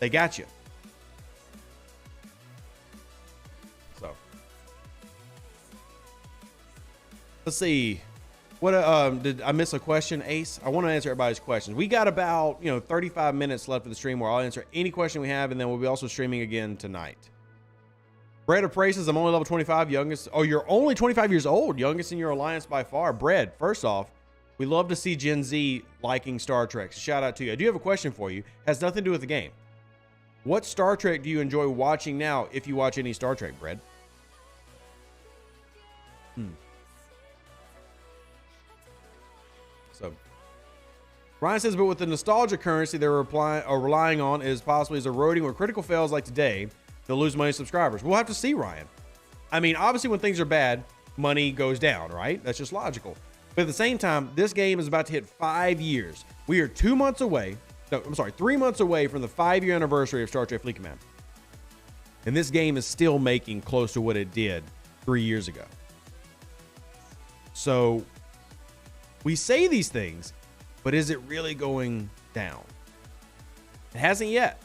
they got you. So, let's see. What did I miss a question, Ace? I want to answer everybody's questions. We got about 35 minutes left of the stream where I'll answer any question we have, and then we'll be also streaming again tonight. Bread of Praise, I'm only level 25, youngest. Oh, you're only 25 years old, youngest in your alliance by far. Bread, first off, We love to see Gen Z liking Star Trek. Shout out to you. I do have a question for you. Has nothing to do with the game. What Star Trek do you enjoy watching now, if you watch any Star Trek, Brad? So, Ryan says, but with the nostalgia currency they're relying on is possibly is eroding or critical fails like today, they'll lose money subscribers. We'll have to see, Ryan. I mean, obviously when things are bad, money goes down, right? That's just logical. But at the same time, this game is about to hit 5 years. We are 2 months away. No, I'm sorry, 3 months away from the 5-year anniversary of Star Trek Fleet Command. And this game is still making close to what it did 3 years ago. So we say these things, but is it really going down? It hasn't yet.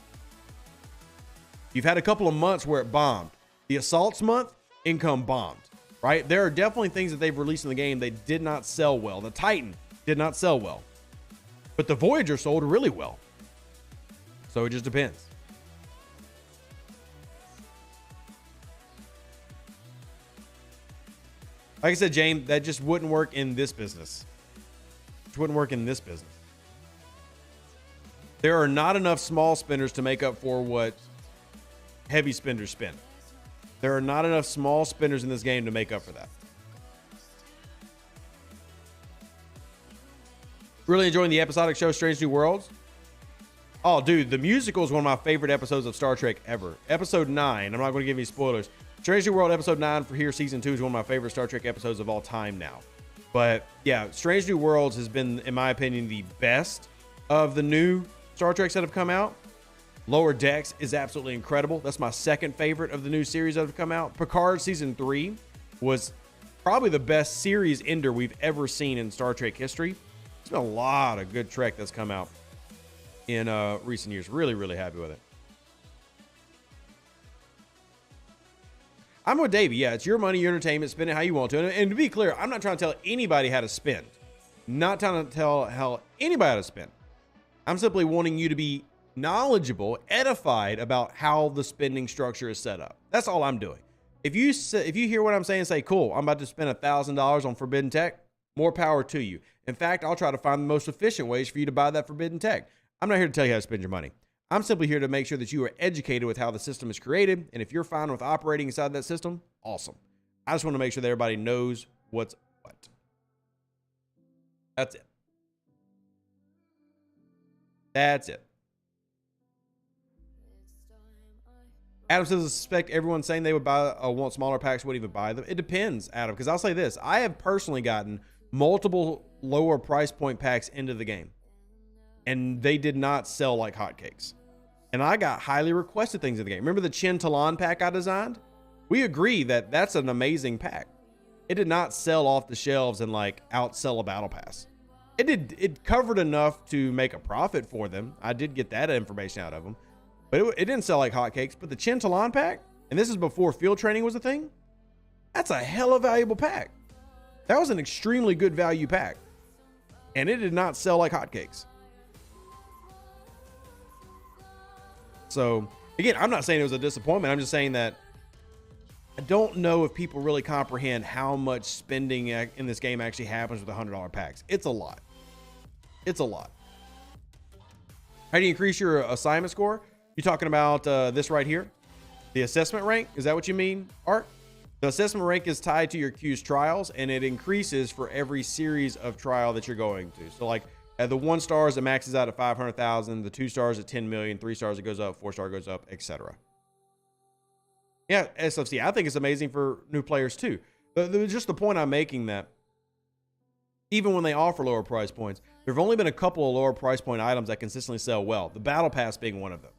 You've had a couple of months where it bombed. The Assaults month, income bombed, right? There are definitely things that they've released in the game that did not sell well. The Titan did not sell well, but the Voyager sold really well. So it just depends. Like I said, James, that just wouldn't work in this business. It wouldn't work in this business. There are not enough small spenders to make up for what heavy spenders spend. There are not enough small spenders in this game to make up for that. Really enjoying the episodic show Strange New Worlds. Oh, dude, the musical is one of my favorite episodes of Star Trek ever. Episode 9. I'm not going to give you spoilers. Strange New World episode 9 for here season 2 is one of my favorite Star Trek episodes of all time now. But yeah, Strange New Worlds has been, in my opinion, the best of the new Star Treks that have come out. Lower Decks is absolutely incredible. That's my second favorite of the new series that have come out. Picard season 3 was probably the best series ender we've ever seen in Star Trek history. There's been a lot of good Trek that's come out in recent years. Really, really happy with it. I'm with Davey. Yeah, it's your money, your entertainment. Spend it how you want to. And to be clear, I'm not trying to tell anybody how to spend. Not trying to tell how anybody how to spend. I'm simply wanting you to be knowledgeable, edified about how the spending structure is set up. That's all I'm doing. If you hear what I'm saying, say, cool, I'm about to spend $1,000 on forbidden tech, more power to you. In fact, I'll try to find the most efficient ways for you to buy that forbidden tech. I'm not here to tell you how to spend your money. I'm simply here to make sure that you are educated with how the system is created. And if you're fine with operating inside that system, awesome. I just want to make sure that everybody knows what's what. That's it. That's it. Adam says, I suspect everyone saying they would buy want smaller packs wouldn't even buy them. It depends, Adam, because I'll say this. I have personally gotten multiple lower price point packs into the game, and they did not sell like hotcakes. And I got highly requested things in the game. Remember the Chin Talon pack I designed? We agree that that's an amazing pack. It did not sell off the shelves and like outsell a battle pass. It covered enough to make a profit for them. I did get that information out of them. But it didn't sell like hotcakes. But the Chin Talon pack, and this is before field training was a thing, that's a hella valuable pack. That was an extremely good value pack. And it did not sell like hotcakes. So, again, I'm not saying it was a disappointment. I'm just saying that I don't know if people really comprehend how much spending in this game actually happens with $100 packs. It's a lot. It's a lot. How do you increase your assignment score? You talking about this right here? The assessment rank? Is that what you mean, Art? The assessment rank is tied to your Q's trials, and it increases for every series of trial that you're going to. So like at the 1 stars, it maxes out at 500,000. The 2 stars at 10 million. 3 stars, it goes up. 4 star goes up, etc. Yeah, SFC. I think it's amazing for new players too. Just the point I'm making that even when they offer lower price points, there have only been a couple of lower price point items that consistently sell well. The Battle Pass being one of them.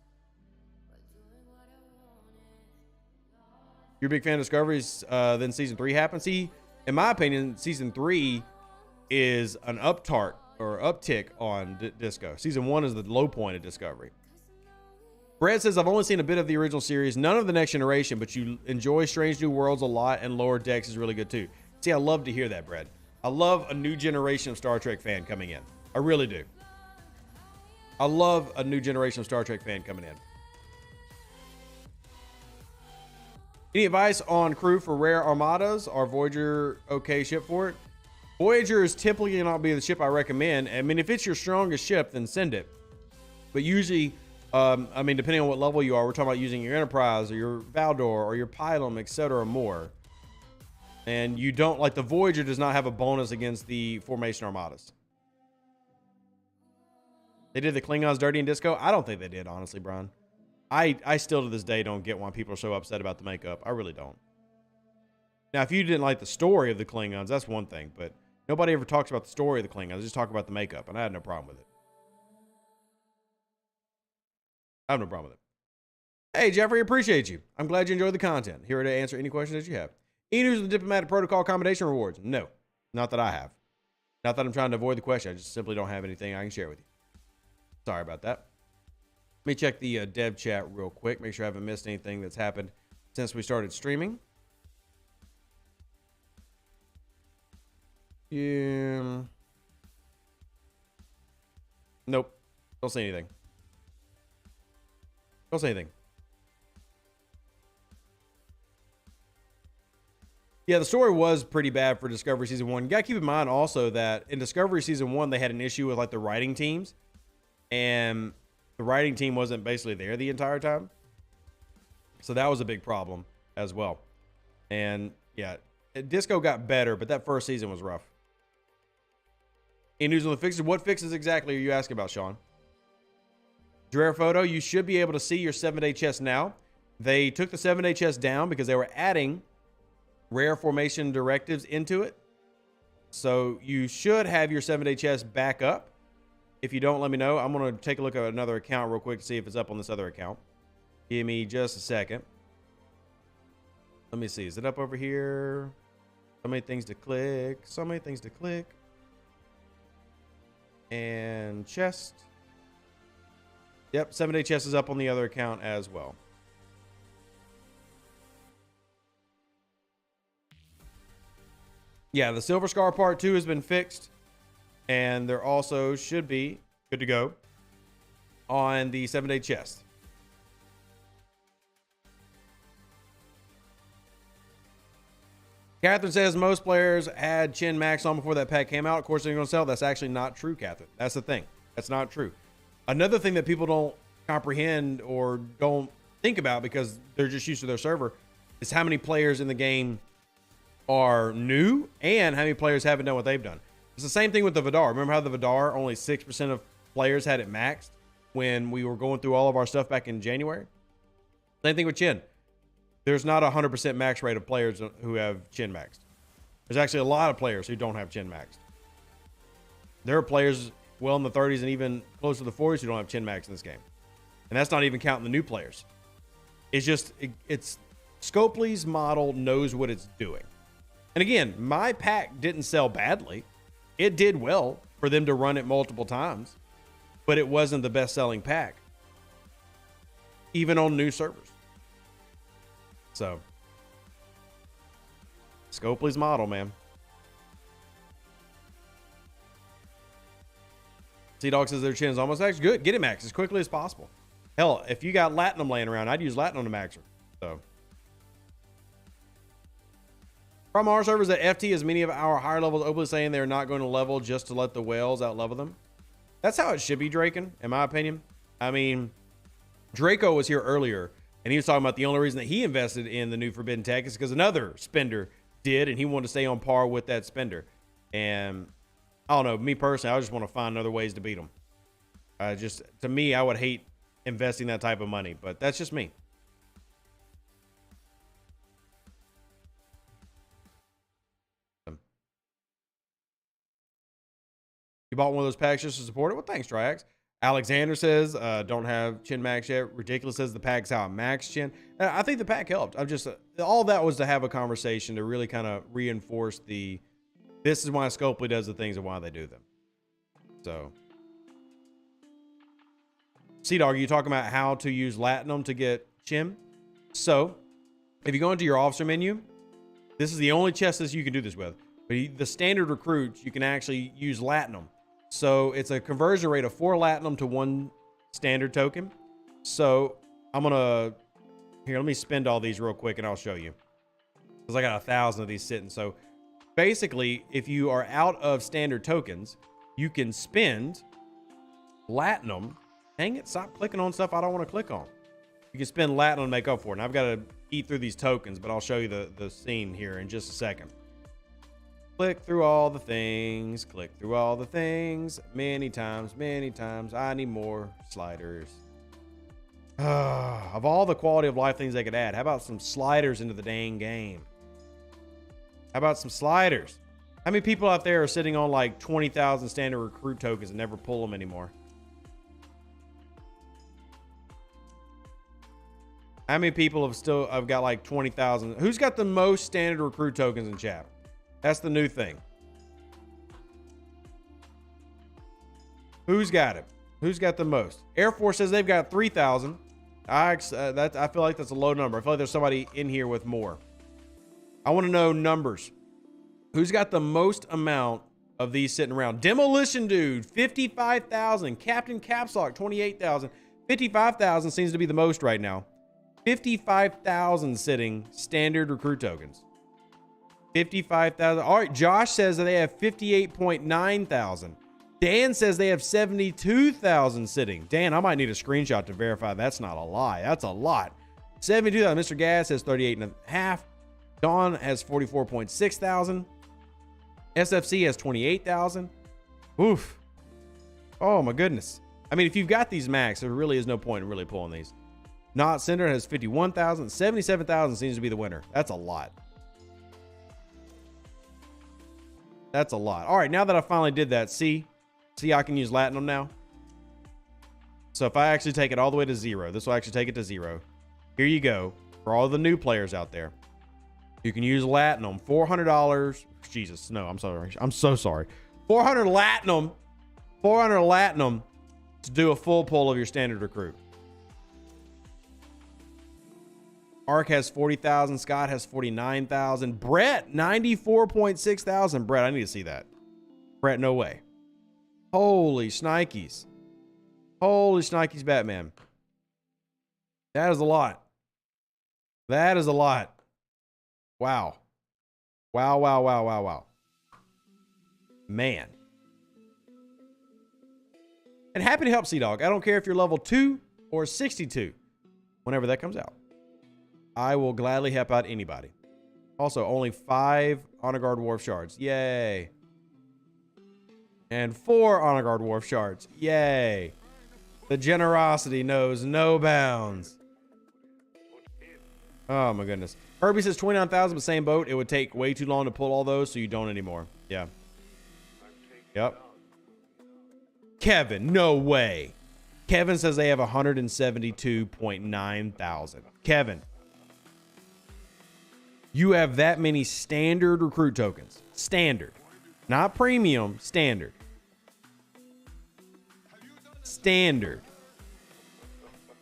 You're a big fan of Discoveries, then Season 3 happened. See, in my opinion, Season 3 is an uptick on Disco. Season 1 is the low point of Discovery. Brad says, I've only seen a bit of the original series, none of the Next Generation, but you enjoy Strange New Worlds a lot, and Lower Decks is really good too. See, I love to hear that, Brad. I love a new generation of Star Trek fan coming in. I really do. I love a new generation of Star Trek fan coming in. Any advice on crew for rare Armadas? Are Voyager okay ship for it? Voyager is typically not be the ship I recommend. I mean, if it's your strongest ship, then send it. But usually, I mean, depending on what level you are, we're talking about using your Enterprise or your Valdor or your Pylum, etc. more. And you don't, like, the Voyager does not have a bonus against the Formation Armadas. They did the Klingons dirty in Disco? I don't think they did, honestly, Brian. I still to this day don't get why people are so upset about the makeup. I really don't. Now, if you didn't like the story of the Klingons, that's one thing. But nobody ever talks about the story of the Klingons. They just talk about the makeup. And I had no problem with it. I have no problem with it. Hey, Jeffrey, appreciate you. I'm glad you enjoyed the content. Here to answer any questions that you have. Any news of the Diplomatic Protocol accommodation rewards? No. Not that I have. Not that I'm trying to avoid the question. I just simply don't have anything I can share with you. Sorry about that. Let me check the dev chat real quick. Make sure I haven't missed anything that's happened since we started streaming. Yeah. Nope. Don't say anything. Don't say anything. Yeah, the story was pretty bad for Discovery Season 1. You got to keep in mind also that in Discovery Season 1, they had an issue with like the writing teams. And the writing team wasn't basically there the entire time. So that was a big problem as well. And yeah, Disco got better, but that first season was rough. Any news on the fixes? What fixes exactly are you asking about, Sean? Rare photo, you should be able to see your 7-day chest now. They took the 7-day chest down because they were adding rare formation directives into it. So you should have your 7-day chest back up. If you don't, let me know. I'm going to take a look at another account real quick to see if it's up on this other account. Give me just a second. Let me see. Is it up over here? So many things to click. So many things to click. And chest. Yep, 7-day chest is up on the other account as well. Yeah, the Silver Scar Part 2 has been fixed. And there also should be good to go on the 7-day chest. Catherine says most players had Chin Max on before that pack came out. Of course, they're going to sell. That's actually not true, Catherine. That's the thing. That's not true. Another thing that people don't comprehend or don't think about because they're just used to their server is how many players in the game are new and how many players haven't done what they've done. It's the same thing with the Vidar. Remember how the Vidar, only 6% of players had it maxed when we were going through all of our stuff back in January? Same thing with Chin. There's not a 100% max rate of players who have Chin maxed. There's actually a lot of players who don't have Chin maxed. There are players well in the 30s and even close to the 40s who don't have Chin max in this game. And that's not even counting the new players. It's just, it's Scopely's model knows what it's doing. And again, my pack didn't sell badly. It did well for them to run it multiple times, but it wasn't the best-selling pack, even on new servers. So, Scopely's model, man. Sea-Dog says their Chin's almost maxed. Good. Get it maxed as quickly as possible. Hell, if you got Latinum laying around, I'd use Latinum to max her. So, from our servers at FT, as many of our higher levels openly saying they're not going to level just to let the whales out level them. That's how it should be, Draken, in my opinion. I mean, Draco was here earlier, and he was talking about the only reason that he invested in the new Forbidden Tech is because another spender did, and he wanted to stay on par with that spender. And I don't know, me personally, I just want to find other ways to beat them. To me, I would hate investing that type of money, but that's just me. You bought one of those packs just to support it? Well, thanks, Triax. Alexander says, don't have Chin max yet. Ridiculous says the pack's out max Chin. I think the pack helped. I'm just, all that was to have a conversation to really kind of reinforce this is why Scopely does the things and why they do them. So, Sea-Dog, are you talking about how to use Latinum to get Chin? So, if you go into your officer menu, this is the only chest that you can do this with. But the standard recruits, you can actually use Latinum. So it's a conversion rate of 4 Latinum to 1 standard token. So I'm going to, here, let me spend all these real quick and I'll show you. Because I got 1,000 of these sitting. So basically, if you are out of standard tokens, you can spend Latinum. Dang it, stop clicking on stuff I don't want to click on. You can spend Latinum to make up for it. And I've got to eat through these tokens, but I'll show you the scene here in just a second. Click through all the things. Click through all the things. Many times, many times. I need more sliders. Of all the quality of life things they could add, how about some sliders into the dang game? How about some sliders? How many people out there are sitting on like 20,000 standard recruit tokens and never pull them anymore? How many people have got like 20,000? Who's got the most standard recruit tokens in chat? That's the new thing. Who's got it? Who's got the most? Air Force says they've got 3,000. I feel like that's a low number. I feel like there's somebody in here with more. I want to know numbers. Who's got the most amount of these sitting around? Demolition Dude, 55,000. Captain Capslock, 28,000. 55,000 seems to be the most right now. 55,000 sitting standard recruit tokens. 55,000. All right, Josh says that they have 58.9 thousand. Dan says they have 72,000 sitting. Dan, I might need a screenshot to verify that's not a lie. That's a lot. 72,000. Mr. Gas has 38.5. Dawn has 44.6 thousand. SFC has 28,000. Oof. Oh my goodness. I mean, if you've got these max, there really is no point in really pulling these. Not Cinder has 51,000. 77,000 seems to be the winner. That's a lot. That's a lot. All right, now that I finally did that, see I can use Latinum now? So if I actually take it all the way to 0, this will actually take it to 0. Here you go. For all the new players out there, you can use Latinum. $400. Jesus, no, I'm sorry. I'm so sorry. 400 Latinum. 400 Latinum to do a full pull of your standard recruit. Ark has 40,000. Scott has 49,000. Brett, 94.6 thousand. Brett, I need to see that. Brett, no way. Holy shnikes. Holy shnikes, Batman. That is a lot. That is a lot. Wow. Wow, wow, wow, wow, wow. Man. And happy to help, Sea-Dog. I don't care if you're level 2 or 62. Whenever that comes out, I will gladly help out anybody. Also, only 5 Honor Guard Wharf Shards. Yay. And 4 Honor Guard Wharf Shards. Yay. The generosity knows no bounds. Oh, my goodness. Herbie says 29,000, but same boat. It would take way too long to pull all those, so you don't anymore. Yeah. Yep. Kevin, no way. Kevin says they have 172.9 thousand. Kevin, you have that many standard recruit tokens. Standard. Not premium, standard. Standard.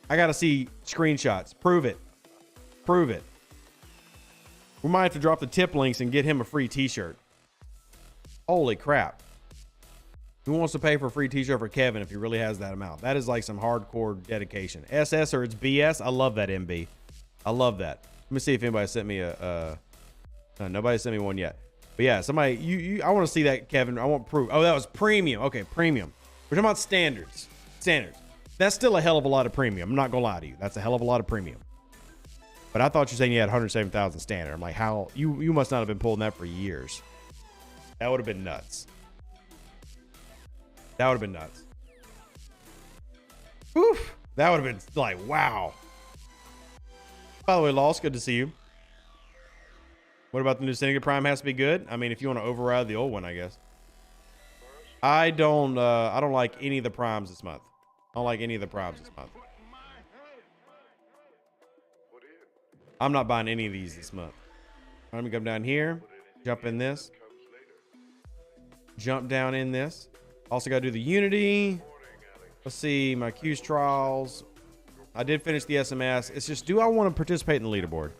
I got to see screenshots. Prove it. Prove it. We might have to drop the tip links and get him a free t-shirt. Holy crap. Who wants to pay for a free t-shirt for Kevin if he really has that amount? That is like some hardcore dedication. SS or it's BS. I love that, MB. I love that. Let me see if anybody sent me a... no, nobody sent me one yet. But yeah, somebody... I want to see that, Kevin. I want proof. Oh, that was premium. Okay, premium. We're talking about standards. Standards. That's still a hell of a lot of premium. I'm not going to lie to you. That's a hell of a lot of premium. But I thought you were saying you had 107,000 standard. I'm like, how? You must not have been pulling that for years. That would have been nuts. That would have been nuts. Oof. That would have been like, wow. By the way, Lost, good to see you. What about the new Syndicate Prime? Has to be good? I mean, if you want to override the old one, I guess. I don't like any of the primes this month. I don't like any of the primes this month. I'm not buying any of these this month. I'm gonna come down here, jump in this, jump down in this. Also got to do the Unity. Let's see my Q's trials. I did finish the SMS. It's just, do I want to participate in the leaderboard?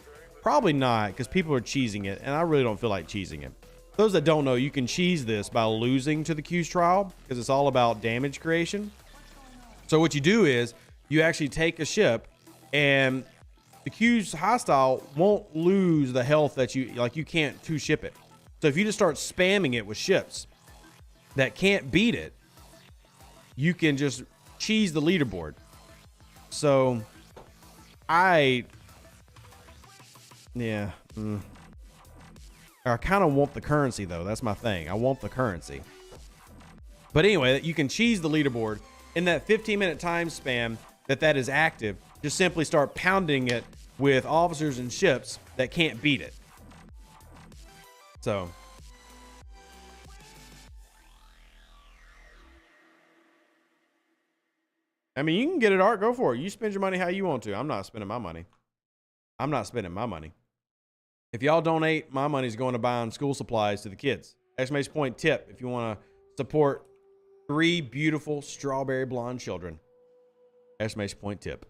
Probably not, because people are cheesing it, and I really don't feel like cheesing it. Those that don't know, you can cheese this by losing to the Q's trial, because it's all about damage creation. So what you do is you actually take a ship, and the Q's hostile won't lose the health that you can't two ship it. So if you just start spamming it with ships that can't beat it, you can just cheese the leaderboard. So I kind of want the currency, though. That's my thing. I want the currency. But anyway, you can cheese the leaderboard in that 15-minute time span that is active. Just simply start pounding it with officers and ships that can't beat it. So I mean, you can get it, Art. Go for it. You spend your money how you want to. I'm not spending my money. I'm not spending my money. If y'all donate, my money's going to buying school supplies to the kids. Exclamation point tip if you want to support 3 beautiful strawberry blonde children. Exclamation point tip.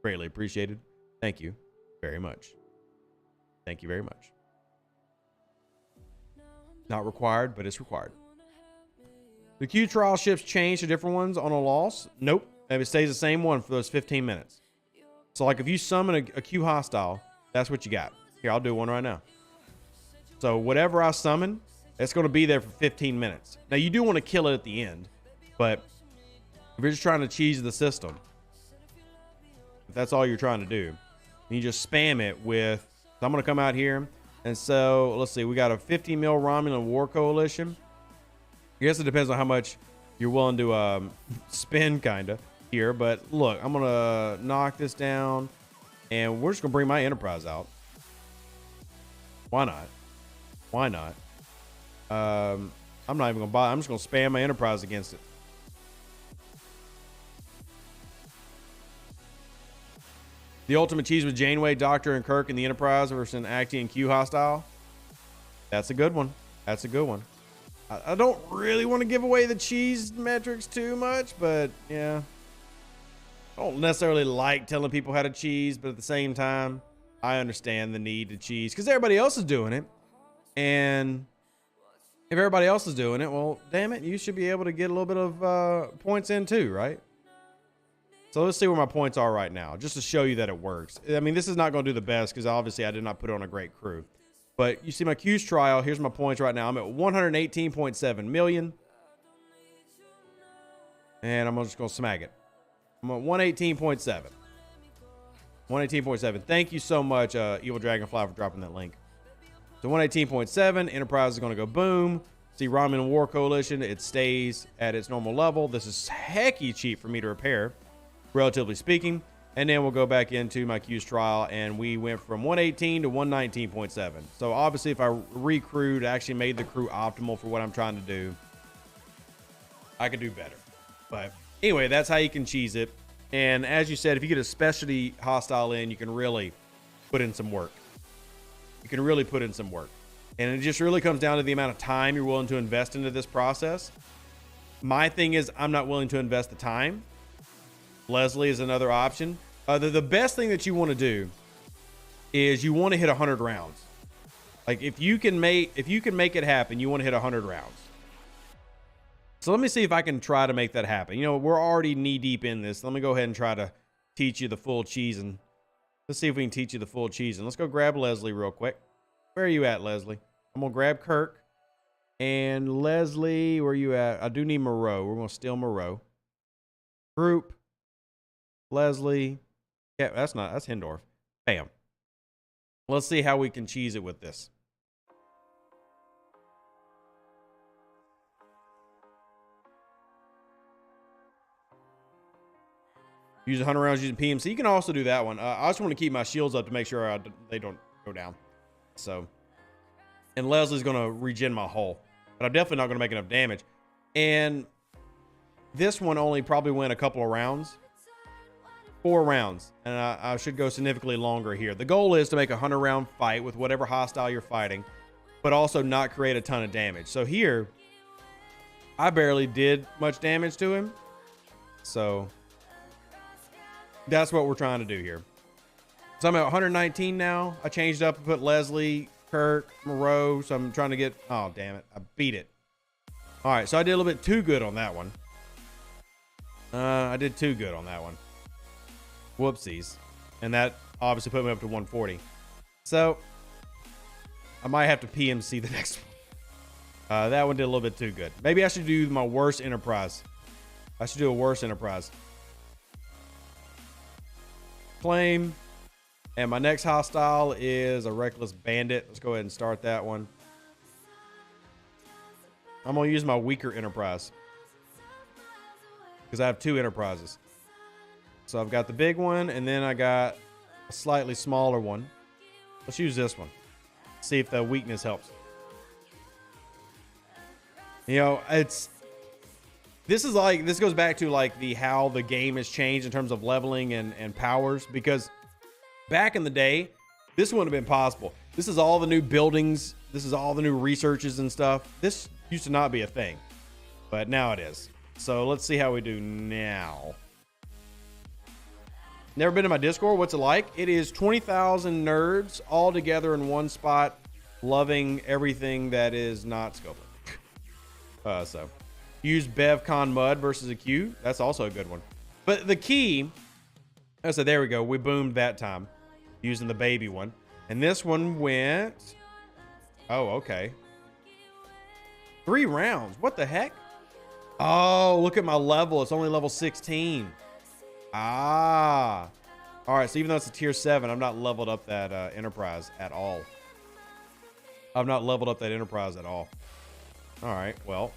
Greatly appreciated. Thank you very much. Thank you very much. Not required, but it's required. The Q trial ships change to different ones on a loss? Nope. If it stays the same one for those 15 minutes. So like if you summon a Q hostile, that's what you got. Here, I'll do one right now. So whatever I summon, it's going to be there for 15 minutes. Now you do want to kill it at the end, but if you're just trying to cheese the system, if that's all you're trying to do, you just spam it with, so I'm going to come out here. And so let's see, we got a 50 mil Romulan War Coalition. I guess it depends on how much you're willing to spend kind of here. But look, I'm going to knock this down and we're just going to bring my Enterprise out. Why not? Why not? I'm not even going to buy. I'm just going to spam my Enterprise against it. The ultimate cheese with Janeway, Doctor, and Kirk in the Enterprise versus an Actian Q hostile. That's a good one. That's a good one. I don't really want to give away the cheese metrics too much, but yeah. I don't necessarily like telling people how to cheese, but at the same time, I understand the need to cheese because everybody else is doing it. And if everybody else is doing it, well, damn it, you should be able to get a little bit of points in too, right? So let's see where my points are right now, just to show you that it works. I mean, this is not going to do the best because obviously I did not put on a great crew. But you see my Q's trial. Here's my points right now. I'm at 118.7 million. And I'm just going to smack it. I'm at 118.7. 118.7. Thank you so much, Evil Dragonfly, for dropping that link. So 118.7. Enterprise is going to go boom. See Romulan War Coalition. It stays at its normal level. This is hecky cheap for me to repair, relatively speaking. And then we'll go back into my Q's trial, and we went from 118 to 119.7. So obviously, if I recrewed, actually made the crew optimal for what I'm trying to do, I could do better. But anyway, that's how you can cheese it. And as you said, if you get a specialty hostile in, you can really put in some work. You can really put in some work. And it just really comes down to the amount of time you're willing to invest into this process. My thing is, I'm not willing to invest the time. Leslie is another option. The best thing that you want to do is you want to hit 100 rounds. Like if you can make it happen, you want to hit 100 rounds. So let me see if I can try to make that happen. You know, we're already knee deep in this. Let me go ahead and try to teach you the full cheese, and let's see if we can teach you the full cheese. And let's go grab Leslie real quick. Where are you at, Leslie? I'm gonna grab Kirk and Leslie. Where are you at? I do need Moreau. We're gonna steal Moreau. Group. Leslie. Yeah, that's Hindorf. Bam. Let's see how we can cheese it with this. Use 100 rounds using PMC. You can also do that one. I just want to keep my shields up to make sure they don't go down. So, and Leslie's going to regen my hull, but I'm definitely not going to make enough damage. And this one only probably went a couple of rounds. 4 rounds, and I should go significantly longer here. The goal is to make a 100-round fight with whatever hostile you're fighting, but also not create a ton of damage. So here, I barely did much damage to him. So that's what we're trying to do here. So I'm at 119 now. I changed up and put Leslie, Kirk, Moreau. So I'm trying to get, oh, damn it. I beat it. All right, so I did a little bit too good on that one. I did too good on that one. Whoopsies. And that obviously put me up to 140. So I might have to PMC the next one. That one did a little bit too good. Maybe I should do my worst enterprise. I should do a worse enterprise. Claim. And my next hostile is a reckless bandit. Let's go ahead and start that one. I'm going to use my weaker enterprise, because I have 2 enterprises. So I've got the big one, and then I got a slightly smaller one. Let's use this one. See if the weakness helps. You know, this goes back to like how the game has changed in terms of leveling and powers, because back in the day, this wouldn't have been possible. This is all the new buildings. This is all the new researches and stuff. This used to not be a thing, but now it is. So let's see how we do now. Never been to my Discord. What's it like? It is 20,000 nerds all together in one spot, loving everything that is not scoping. So use BevCon Mud versus a Q. That's also a good one. But the key, so there we go. We boomed that time using the baby one. And this one went, oh, okay. 3 rounds. What the heck? Oh, look at my level. It's only level 16. Ah. All right. So even though it's a tier 7, I'm not leveled up that enterprise at all. I've not leveled up that enterprise at all. All right. Well.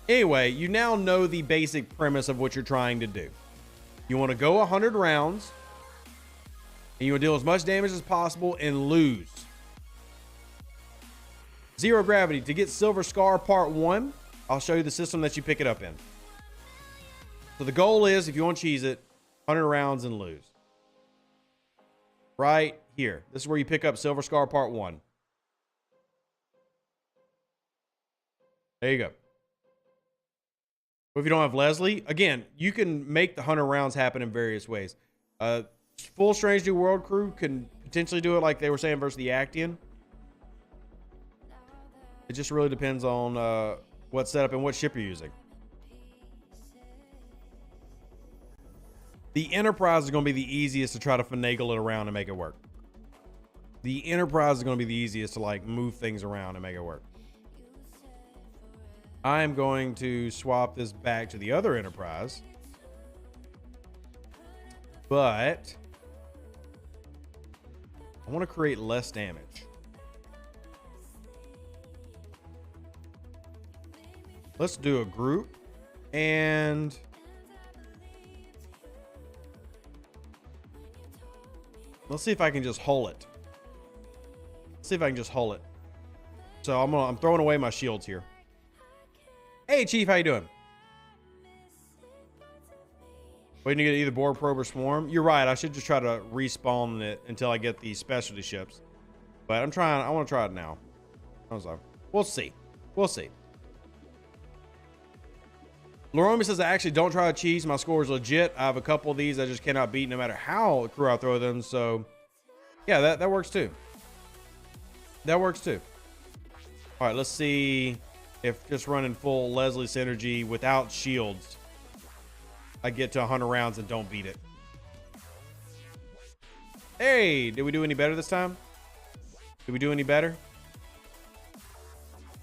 Anyway, you now know the basic premise of what you're trying to do. You want to go 100 rounds, and you want to deal as much damage as possible and lose. Zero gravity. To get Silver Scar Part 1, I'll show you the system that you pick it up in. So the goal is, if you want to cheese it, 100 rounds and lose. Right here. This is where you pick up Silver Scar Part 1. There you go. But if you don't have Leslie, again, you can make the 100 rounds happen in various ways. Full Strange New World crew can potentially do it like they were saying versus the Actian. It just really depends on what setup and what ship you're using. The Enterprise is going to be the easiest to try to finagle it around and make it work. The Enterprise is going to be the easiest to like move things around and make it work. I'm going to swap this back to the other Enterprise. But I want to create less damage. Let's do a group. And let's see if I can just hull it. Let's see if I can just hull it. So I'm throwing away my shields here. Hey, Chief, how you doing? Waiting to get either Borg Probe or Swarm. You're right. I should just try to respawn it until I get the specialty ships. But I want to try it now. We'll see. We'll see. Loromi says, I actually don't try to cheese. My score is legit. I have a couple of these I just cannot beat no matter how crew I throw them. So, yeah, that works too. That works too. All right, let's see if just running full Leslie synergy without shields, I get to 100 rounds and don't beat it. Hey, did we do any better this time? Did we do any better?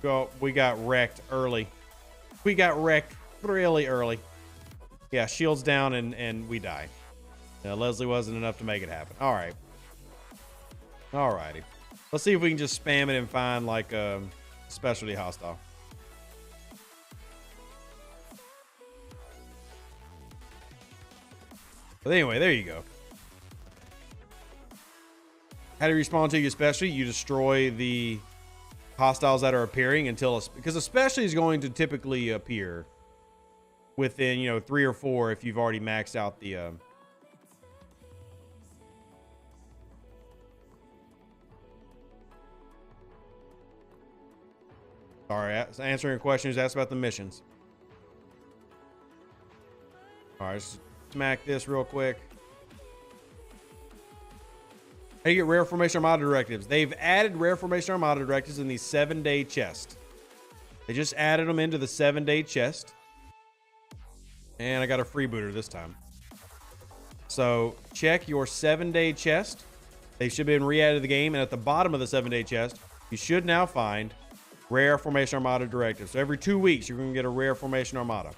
Go, we got wrecked early. We got wrecked really early. Yeah, shields down and we die. Leslie wasn't enough to make it happen. All right. All righty. Let's see if we can just spam it and find like a specialty hostile. But anyway, there you go. How do you respond to your specialty? You destroy the hostiles that are appearing until, because a specialty is going to typically appear within, 3 or 4 if you've already maxed out the Sorry, answering your questions, asked about the missions. All right, let's smack this real quick. How do you get rare formation Armada directives? They've added rare formation Armada directives in the 7-day chest. They just added them into the 7-day chest. And I got a freebooter this time. So check your 7-day chest. They should have been re-added to the game. And at the bottom of the 7-day chest, you should now find rare Formation Armada Directive. So every 2 weeks, you're going to get a rare Formation Armada.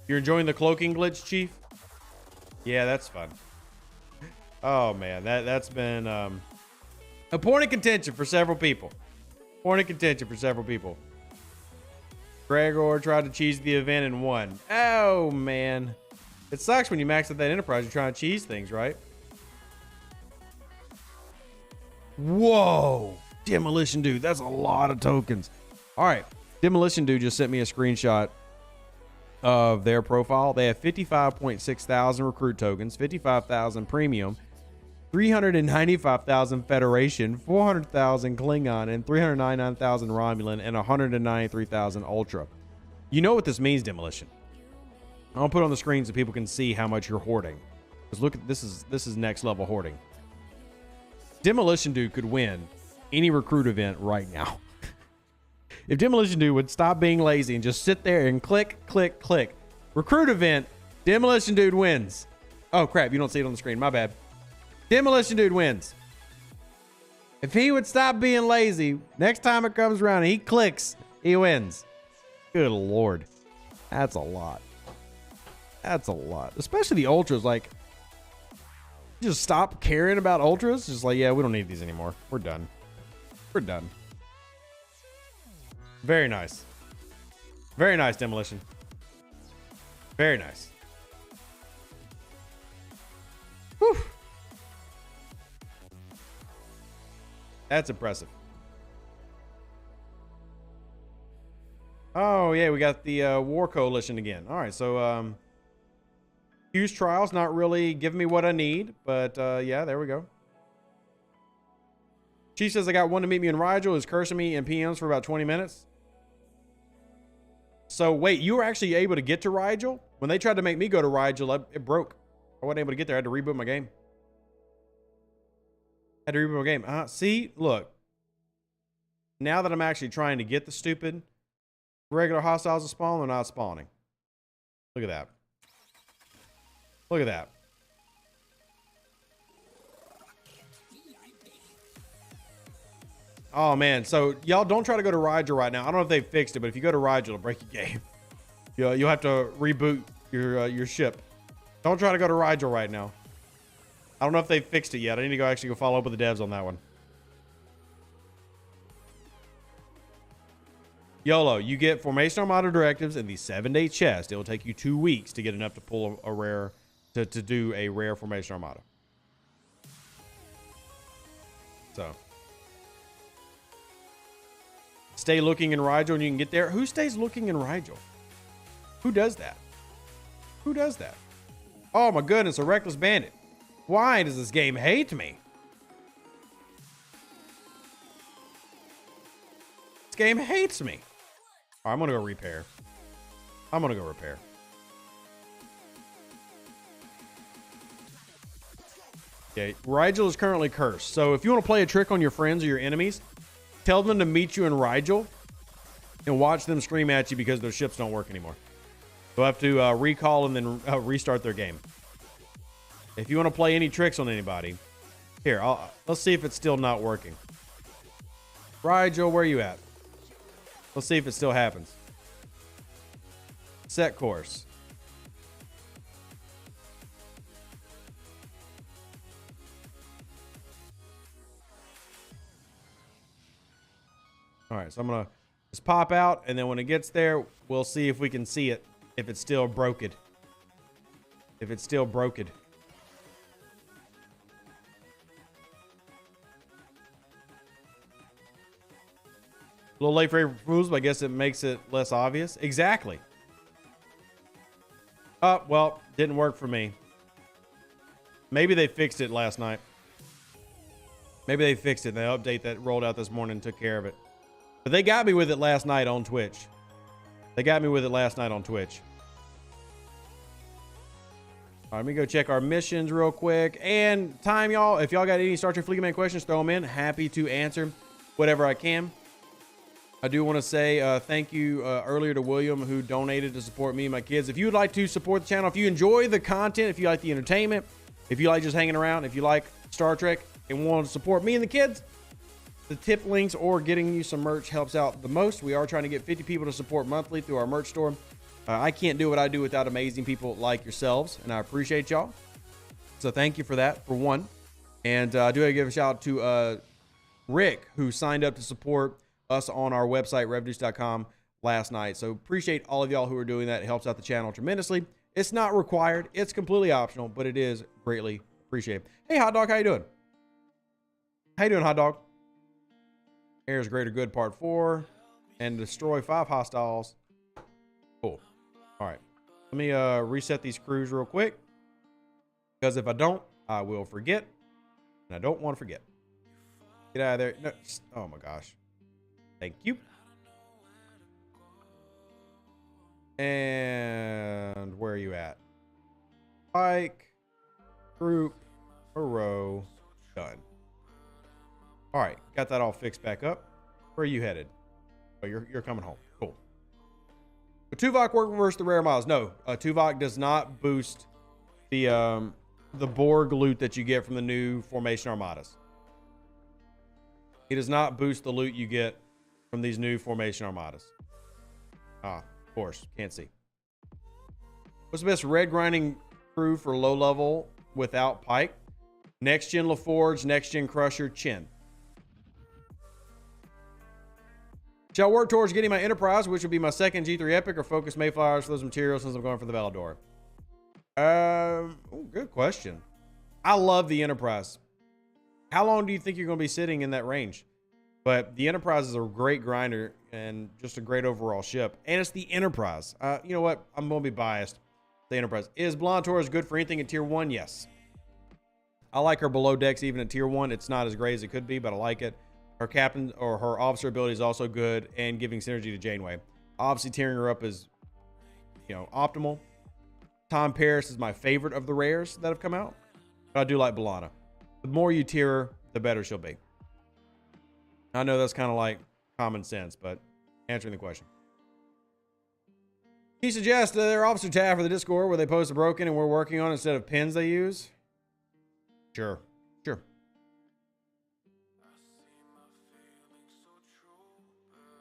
You're enjoying the cloaking glitch, Chief? Yeah, that's fun. Oh, man. That's been a point of contention for several people. Point of contention for several people. Gregor tried to cheese the event and won. Oh, man. It sucks when you max out that enterprise. You're trying to cheese things, right? Whoa. Demolition Dude. That's a lot of tokens. All right. Demolition Dude just sent me a screenshot of their profile. They have 55.6 thousand recruit tokens, 55,000 premium, 395,000 Federation, 400,000 Klingon, and 399,000 Romulan, and 193,000 Ultra. You know what this means, Demolition. I'll put it on the screen so people can see how much you're hoarding. Because look at this is next level hoarding. Demolition Dude could win any recruit event right now. If Demolition Dude would stop being lazy and just sit there and click, click, click. Recruit event, Demolition Dude wins. Oh, crap. You don't see it on the screen. My bad. Demolition Dude wins. If he would stop being lazy, next time it comes around and he clicks, he wins. Good Lord. That's a lot. That's a lot. Especially the Ultras. Like, just stop caring about Ultras. Just like, yeah, we don't need these anymore. We're done. We're done. Very nice. Very nice, Demolition. Very nice. Whew. That's impressive. Oh, yeah, we got the War Coalition again. All right, so Hughes Trials not really giving me what I need, but yeah, there we go. Chief says I got one to meet me in Rigel. Is cursing me in PMs for about 20 minutes. So wait, you were actually able to get to Rigel? When they tried to make me go to Rigel, it broke. I wasn't able to get there. I had to reboot my game. See, look. Now that I'm actually trying to get the stupid regular hostiles to spawn, they're not spawning. Look at that. Look at that. Oh, man. So, y'all don't try to go to Rigel right now. I don't know if they've fixed it, but if you go to Rigel, it'll break your game. You'll have to reboot your ship. Don't try to go to Rigel right now. I don't know if they've fixed it yet. I need to actually go follow up with the devs on that one. YOLO, you get Formation Armada Directives in the 7-day chest. It will take you 2 weeks to get enough to pull a rare, to do a rare Formation Armada. So. Stay looking in Rigel and you can get there. Who stays looking in Rigel? Who does that? Who does that? Oh my goodness, a Reckless Bandit. Why does this game hate me? This game hates me. All right, I'm going to go repair. I'm going to go repair. Okay, Rigel is currently cursed. So if you want to play a trick on your friends or your enemies, tell them to meet you in Rigel and watch them scream at you because their ships don't work anymore. They'll have to recall and then restart their game. If you want to play any tricks on anybody, here, let's see if it's still not working. Rigel, where are you at? Let's see if it still happens. Set course. All right, so I'm going to just pop out, and then when it gets there, we'll see if we can see it, if it's still broken. If it's still broken. A little late for moves, but I guess it makes it less obvious. Exactly. Oh, well, didn't work for me. Maybe they fixed it last night. Maybe they fixed it. The update that rolled out this morning took care of it. But they got me with it last night on Twitch. They got me with it last night on Twitch. All right, let me go check our missions real quick. And time, y'all. If y'all got any Star Trek Fleet Command questions, throw them in. Happy to answer whatever I can. I do want to say thank you earlier to William, who donated to support me and my kids. If you would like to support the channel, if you enjoy the content, if you like the entertainment, if you like just hanging around, if you like Star Trek and want to support me and the kids, the tip links or getting you some merch helps out the most. We are trying to get 50 people to support monthly through our merch store. I can't do what I do without amazing people like yourselves, and I appreciate y'all. So thank you for that, for one. And I do want to give a shout out to Rick, who signed up to support us on our website, revenues.com, last night. So appreciate all of y'all who are doing that. It helps out the channel tremendously. It's not required. It's completely optional, but it is greatly appreciated. Hey, Hot Dog, how you doing? How you doing, Hot Dog? Here's Greater Good Part 4. And destroy 5 hostiles. Cool. All right. Let me reset these crews real quick. Because if I don't, I will forget. And I don't want to forget. Get out of there. No, oh, my gosh. Thank you. And where are you at? Pike, group, a row, done. All right, got that all fixed back up. Where are you headed? Oh, you're coming home. Cool. But Tuvok work versus the rare miles. No, Tuvok does not boost the Borg loot that you get from the new formation armadas. It does not boost the loot you get from these new formation armadas. Ah, of course, can't see. What's the best red grinding crew for low level without Pike? Next gen LaForge, next gen Crusher, Chin. Shall work towards getting my Enterprise, which would be my second G3 Epic, or focus Mayflowers for those materials since I'm going for the Valador? Good question. I love the Enterprise. How long do you think you're going to be sitting in that range? But the Enterprise is a great grinder and just a great overall ship. And it's the Enterprise. You know what? I'm going to be biased. The Enterprise. Is Blonde Taurus good for anything at tier 1? Yes. I like her below decks even at tier 1. It's not as great as it could be, but I like it. Her captain or her officer ability is also good and giving synergy to Janeway. Obviously, tearing her up is, optimal. Tom Paris is my favorite of the rares that have come out. But I do like B'Elanna. The more you tier her, the better she'll be. I know that's kind of like common sense, but answering the question. He suggests their officer tab for the Discord where they post a broken and we're working on instead of pins they use. Sure.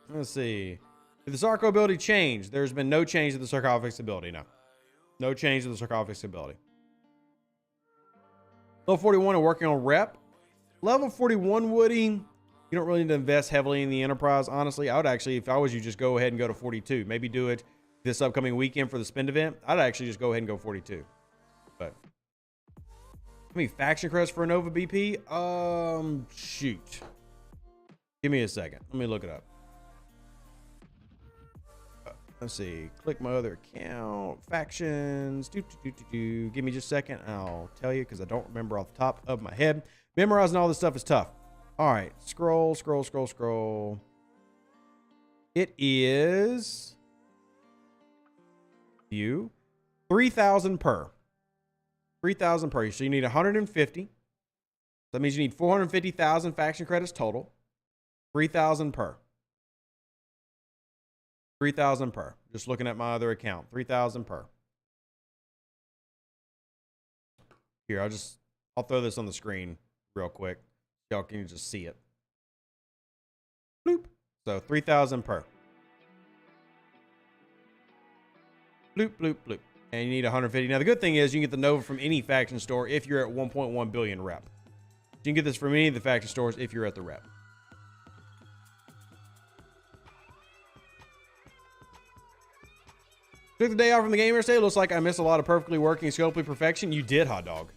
Let's see. Did the Sarco ability change? There's been no change to the sarcophagus ability. No. No change to the sarcophagus ability. Level 41 and working on rep. Level 41, Woody, you don't really need to invest heavily in the Enterprise. Honestly, I would actually, if I was you, just go ahead and go to 42. Maybe do it this upcoming weekend for the spend event. I'd actually just go ahead and go 42. But how many faction crests for a Nova BP? Shoot. Give me a second. Let me look it up. Let's see. Click my other account. Factions. Give me just a second. I'll tell you because I don't remember off the top of my head. Memorizing all this stuff is tough. All right. Scroll. It is view 3,000 per. 3,000 per. So you need 150. That means you need 450,000 faction credits total. 3,000 per. 3,000 per. Just looking at my other account. 3,000 per. Here, I'll throw this on the screen real quick. Y'all can just see it. Bloop. So 3,000 per. Bloop, bloop, bloop. And you need 150. Now, the good thing is you can get the Nova from any faction store if you're at 1.1 billion rep. You can get this from any of the faction stores if you're at the rep. Took the day off from the game yesterday. Looks like I missed a lot of perfectly working Scopely perfection. You did, Hot Dog.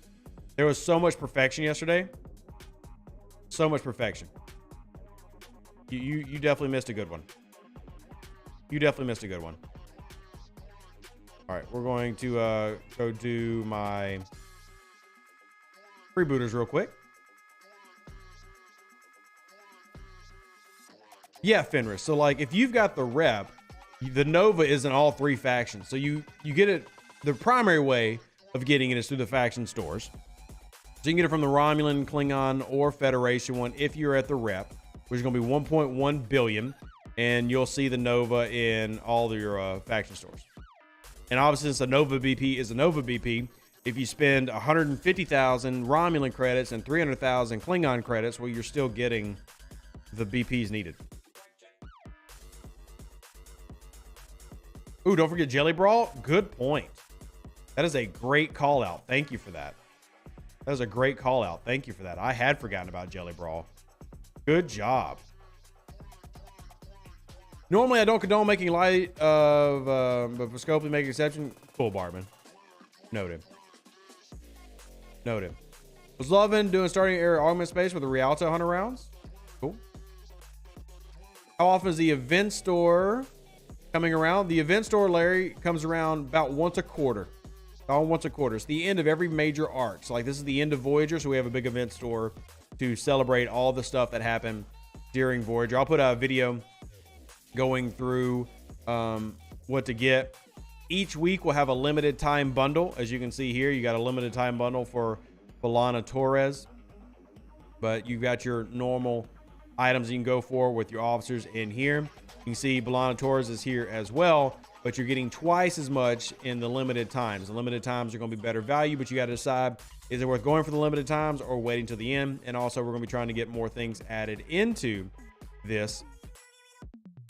There was so much perfection yesterday. So much perfection. You definitely missed a good one. You definitely missed a good one. All right, we're going to go do my freebooters real quick. Yeah, Fenris. So, like, if you've got the rep, the Nova is in all 3 factions. So you get it, the primary way of getting it is through the faction stores. So you can get it from the Romulan, Klingon, or Federation one if you're at the rep, which is going to be 1.1 billion. and you'll see the Nova in all your faction stores. And obviously, since a Nova BP is a Nova BP, if you spend 150,000 Romulan credits and 300,000 Klingon credits, well, you're still getting the BPs needed. Ooh, don't forget Jelly Brawl. Good point. That is a great call out. Thank you for that. That is a great call out. Thank you for that. I had forgotten about Jelly Brawl. Good job. Normally, I don't condone making light of, but for Scopely make an exception. Cool, Bartman. Noted. Noted. Was loving doing starting area augment space with the Rialto 100 rounds. Cool. How often is the event store coming around? The event store, Larry, comes around about once a quarter. About once a quarter. It's the end of every major arc. So, like, this is the end of Voyager, so we have a big event store to celebrate all the stuff that happened during Voyager. I'll put a video going through what to get. Each week we'll have a limited time bundle. As you can see here, you got a limited time bundle for Belana Torres, but you've got your normal items you can go for with your officers in here. You can see Belana Torres is here as well, but you're getting twice as much in the limited times. The limited times are going to be better value, but you got to decide, is it worth going for the limited times or waiting till the end? And also, we're going to be trying to get more things added into this.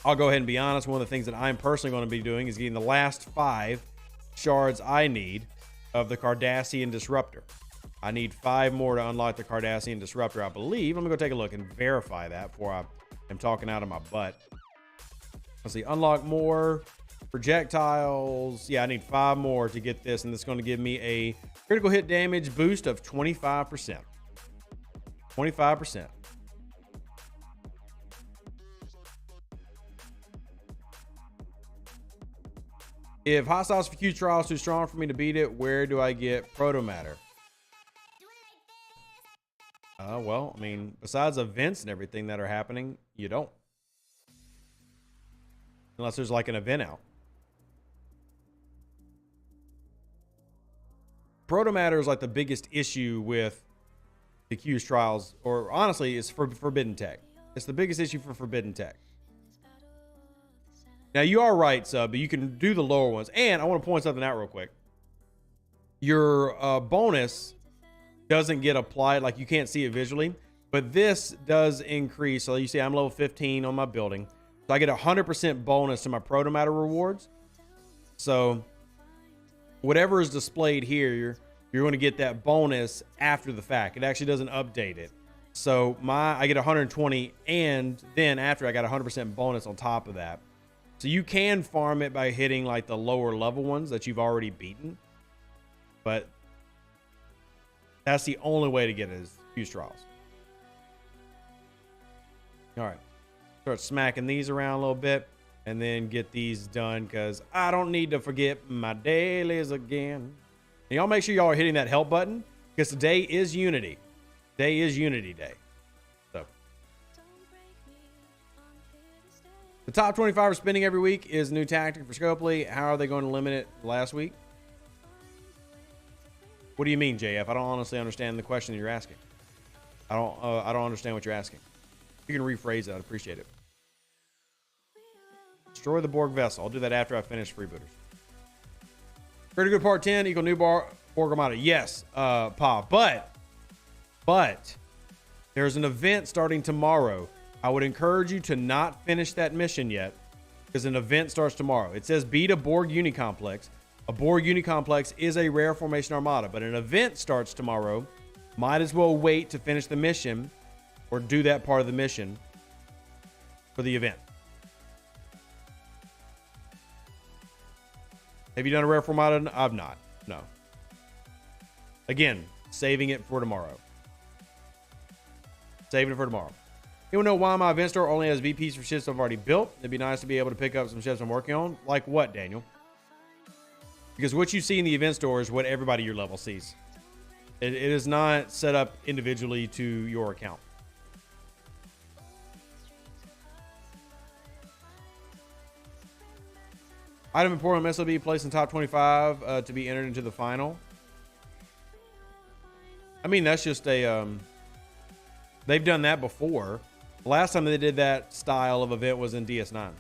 I'll go ahead and be honest. One of the things that I'm personally going to be doing is getting the last 5 shards I need of the Cardassian Disruptor. I need 5 more to unlock the Cardassian Disruptor, I believe. Let me go take a look and verify that before I am talking out of my butt. Let's see. Unlock more projectiles. Yeah, I need 5 more to get this, and this is going to give me a critical hit damage boost of 25%. 25%. If Hostiles for Q Trial is too strong for me to beat it, where do I get Protomatter? Well, I mean, besides events and everything that are happening, you don't. Unless there's like an event out. Protomatter is like the biggest issue with the Q's trials, or honestly, it's for Forbidden Tech. It's the biggest issue for Forbidden Tech. Now, you are right, Sub, but you can do the lower ones. And I want to point something out real quick. Your bonus doesn't get applied, like you can't see it visually, but this does increase. So you see I'm level 15 on my building. So I get 100% bonus to my Protomatter rewards. So whatever is displayed here, you're going to get that bonus after the fact. It actually doesn't update it. So I get 120, and then after I got 100% bonus on top of that. So you can farm it by hitting like the lower level ones that you've already beaten. But that's the only way to get it is Fuse Trials. All right. Start smacking these around a little bit and then get these done because I don't need to forget my dailies again. And y'all make sure y'all are hitting that help button because today is Unity. Today is Unity Day. So the top 25 are spending every week is a new tactic for Scopely. How are they going to limit it last week? What do you mean, JF? I don't honestly understand the question that you're asking. I don't understand what you're asking. If you can rephrase that, I'd appreciate it. Destroy the Borg vessel. I'll do that after I finish Freebooters. Pretty good part 10 equal new Borg Armada. Yes, Pa. But there's an event starting tomorrow. I would encourage you to not finish that mission yet because an event starts tomorrow. It says beat a Borg Unicomplex. A Borg Unicomplex is a rare formation armada, but an event starts tomorrow. Might as well wait to finish the mission or do that part of the mission for the event. Have you done a rare form armada? I've not. No. Again, saving it for tomorrow. Saving it for tomorrow. You know why my event store only has VPs for ships I've already built? It'd be nice to be able to pick up some ships I'm working on. Like what, Daniel? Because what you see in the event store is what everybody your level sees. It is not set up individually to your account. Item important MSLB placed in top 25 to be entered into the final. I mean, that's just a... they've done that before. The last time they did that style of event was in DS9.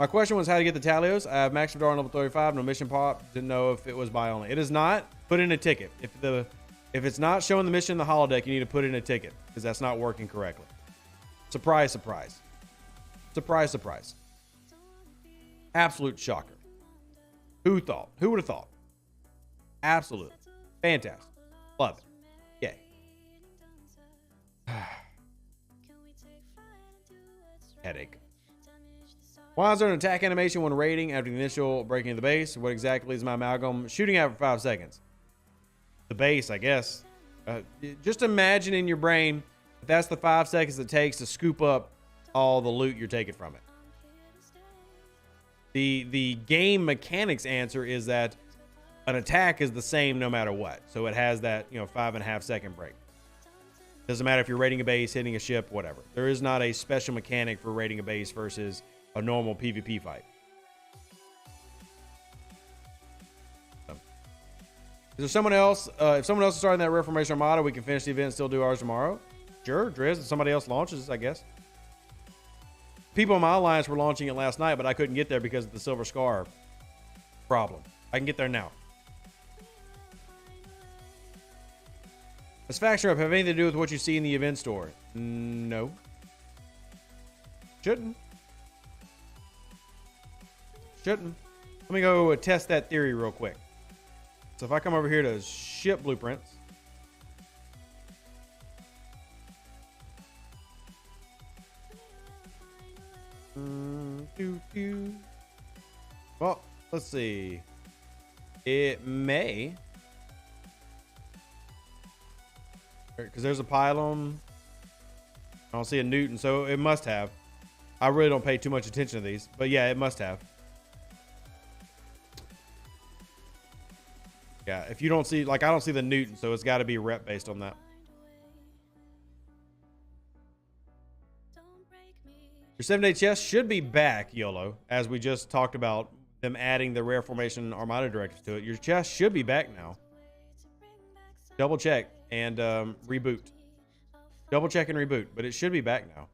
My question was how to get the Talios. I have Max Vidar on level 35, no mission pop. Didn't know if it was buy only. It is not. Put in a ticket. If it's not showing the mission in the holodeck, you need to put in a ticket because that's not working correctly. Surprise, surprise. Surprise, surprise. Absolute shocker. Who thought? Who would have thought? Absolutely. Fantastic. Love it. Yay. Headache. Why is there an attack animation when raiding after the initial breaking of the base? What exactly is my amalgam shooting at for 5 seconds? The base, I guess. Just imagine in your brain that's the 5 seconds it takes to scoop up all the loot you're taking from it. The game mechanics answer is that an attack is the same no matter what. So it has that 5.5 second break. Doesn't matter if you're raiding a base, hitting a ship, whatever. There is not a special mechanic for raiding a base versus a normal PvP fight. Is there someone else? If someone else is starting that Reformation Armada, we can finish the event and still do ours tomorrow. Sure, Driz. If somebody else launches, I guess. People in my alliance were launching it last night, but I couldn't get there because of the Silver Scar problem. I can get there now. Does Faction Rep have anything to do with what you see in the event store? No. Shouldn't. Shouldn't. Let me go test that theory real quick. So if I come over here to ship blueprints. Well, let's see. It may. Because there's a pylon. I don't see a Newton, so it must have. I really don't pay too much attention to these. But yeah, it must have. Yeah, if you don't see, like, I don't see the Newton, so it's got to be rep based on that. Your 7-day chest should be back, YOLO, as we just talked about them adding the rare formation Armada directives to it. Your chest should be back now. Double check and reboot. Double check and reboot, but it should be back now.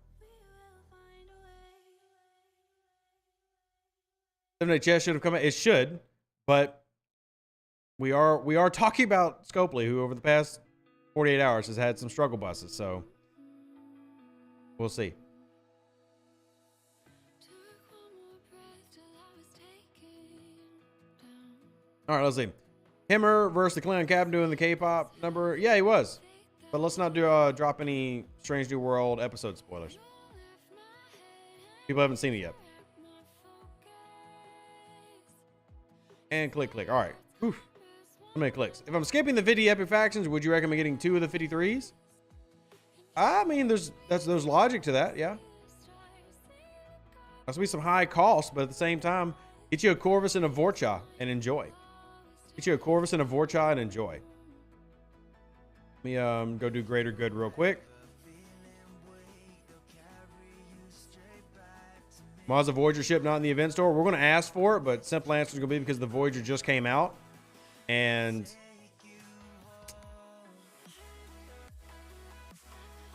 7-day chest should have come out. It should, but we are talking about Scopely, who over the past 48 hours has had some struggle buses, so we'll see. All right, let's see. Himmer versus the Klingon Captain doing the K-pop number. Yeah, he was. But let's not do drop any Strange New World episode spoilers. People haven't seen it yet. And click. All right. Oof. How many clicks? If I'm skipping the 50 epic factions, would you recommend getting 2 of the 53s? I mean, there's logic to that, yeah. That's gonna be some high cost, but at the same time, get you a Corvus and a Vorcha and enjoy. Get you a Corvus and a Vorcha and enjoy. Let me go do greater good real quick. Why is the Voyager ship not in the event store? We're going to ask for it, but simple answer is going to be because the Voyager just came out. And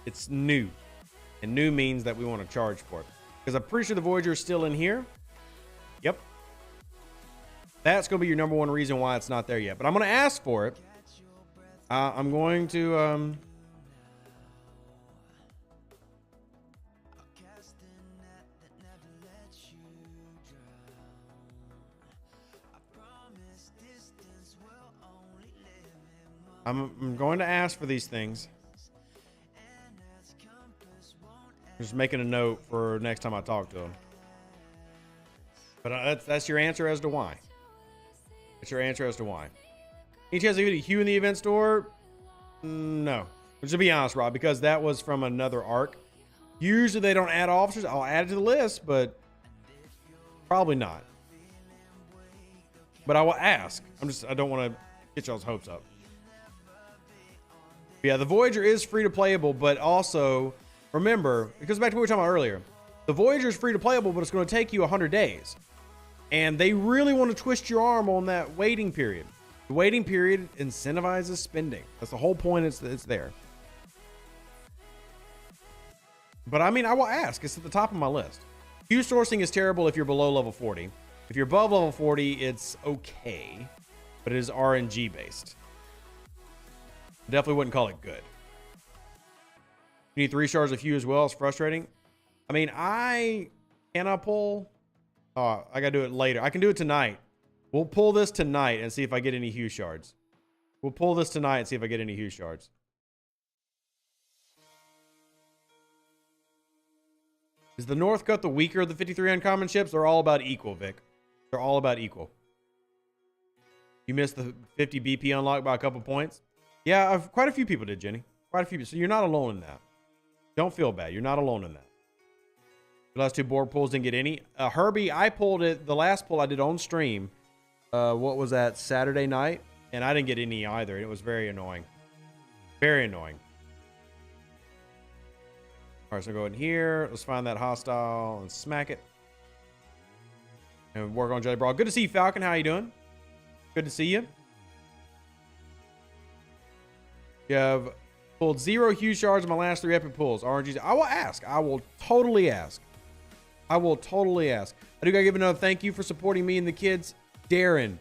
it's new. And new means that we want to charge for it. Because I'm pretty sure the Voyager is still in here. Yep. That's going to be your number one reason why it's not there yet. But I'm going to ask for it. I'm going to... I'm going to ask for these things. Just making a note for next time I talk to them. But that's your answer as to why. That's your answer as to why. Any chance to get a Hue in the event store? No. Just to be honest, Rob, because that was from another arc. Usually they don't add officers. I'll add it to the list, but probably not. But I will ask. I don't want to get y'all's hopes up. Yeah, the Voyager is free to playable, but also remember, it goes back to what we were talking about earlier. The Voyager is free to playable, but it's going to take you 100 days. And they really want to twist your arm on that waiting period. The waiting period incentivizes spending. That's the whole point. It's there. But I mean, I will ask. It's at the top of my list. Hue sourcing is terrible if you're below level 40. If you're above level 40, it's okay, but it is RNG based. Definitely wouldn't call it good. You need 3 shards of hue as well. It's frustrating. I mean, can I pull? Oh, I gotta do it later. I can do it tonight. We'll pull this tonight and see if I get any hue shards. We'll pull this tonight and see if I get any hue shards. Is the North Cut the weaker of the 53 uncommon ships? They're all about equal, Vic. They're all about equal. You missed the 50 BP unlock by a couple points. Yeah, quite a few people did, Jenny. Quite a few. So you're not alone in that. Don't feel bad. You're not alone in that. The last 2 board pulls didn't get any. Herbie, I pulled it. The last pull I did on stream. What was that? Saturday night? And I didn't get any either. It was very annoying. Very annoying. All right, so go in here. Let's find that hostile and smack it. And work on Jelly Brawl. Good to see you, Falcon. How you doing? Good to see you. You have pulled 0 hue shards in my last 3 epic pulls. RNGs. I will ask. I will totally ask. I will totally ask. I do gotta give another thank you for supporting me and the kids. Darren,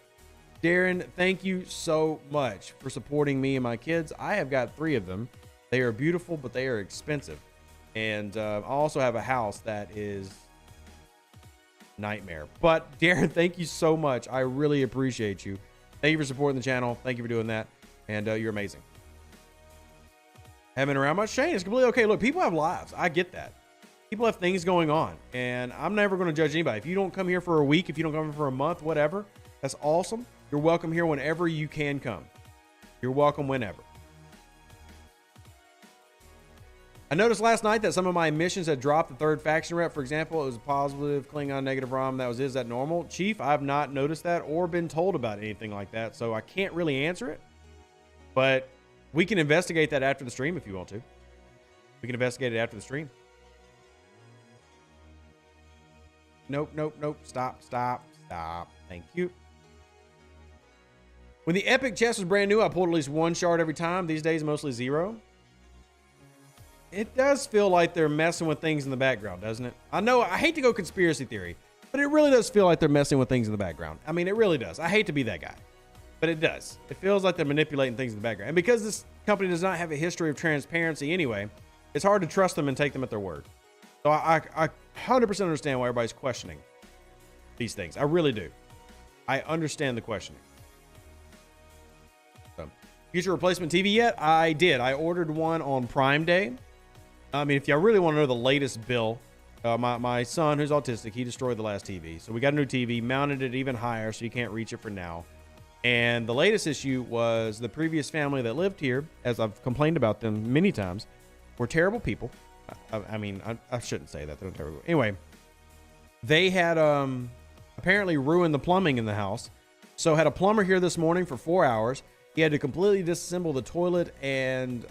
thank you so much for supporting me and my kids. I have got 3 of them. They are beautiful, but they are expensive. And I also have a house that is nightmare. But Darren, thank you so much. I really appreciate you. Thank you for supporting the channel. Thank you for doing that. And you're amazing. Haven't been around much. Shane, it's completely okay. Look, people have lives. I get that. People have things going on. And I'm never going to judge anybody. If you don't come here for a week, if you don't come here for a month, whatever, that's awesome. You're welcome here whenever you can come. You're welcome whenever. I noticed last night that some of my missions had dropped the 3rd faction rep. For example, it was a positive Klingon, negative ROM. Is that normal? Chief, I've not noticed that or been told about anything like that. So I can't really answer it. But we can investigate that after the stream if you want to. We can investigate it after the stream. Nope. Stop. Thank you. When the epic chest was brand new, I pulled at least 1 shard every time. These days, mostly 0. It does feel like they're messing with things in the background, doesn't it? I know, I hate to go conspiracy theory, but it really does feel like they're messing with things in the background. I mean, it really does. I hate to be that guy, but it does. It feels like they're manipulating things in the background. And because this company does not have a history of transparency anyway, it's hard to trust them and take them at their word. So I 100% understand why everybody's questioning these things. I really do. I understand the questioning. So, future replacement TV yet? I did. I ordered one on Prime Day. I mean, if y'all really want to know the latest bill, my son, who's autistic, he destroyed the last TV. So we got a new TV, mounted it even higher so you can't reach it for now. And the latest issue was the previous family that lived here, as I've complained about them many times, were terrible people. I mean, I shouldn't say that. They're terrible. Anyway, they had apparently ruined the plumbing in the house. So had a plumber here this morning for 4 hours. He had to completely disassemble the toilet and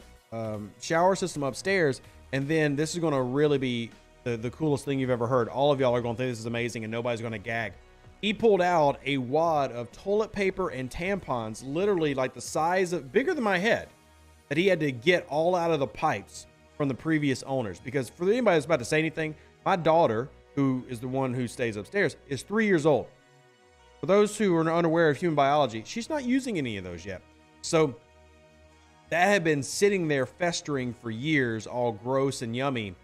shower system upstairs. And then this is going to really be the coolest thing you've ever heard. All of y'all are going to think this is amazing and nobody's going to gag. He pulled out a wad of toilet paper and tampons, literally like the size of, bigger than my head, that he had to get all out of the pipes from the previous owners. Because for anybody that's about to say anything, my daughter, who is the one who stays upstairs, is 3 years old. For those who are unaware of human biology, she's not using any of those yet. So that had been sitting there festering for years, all gross and yummy.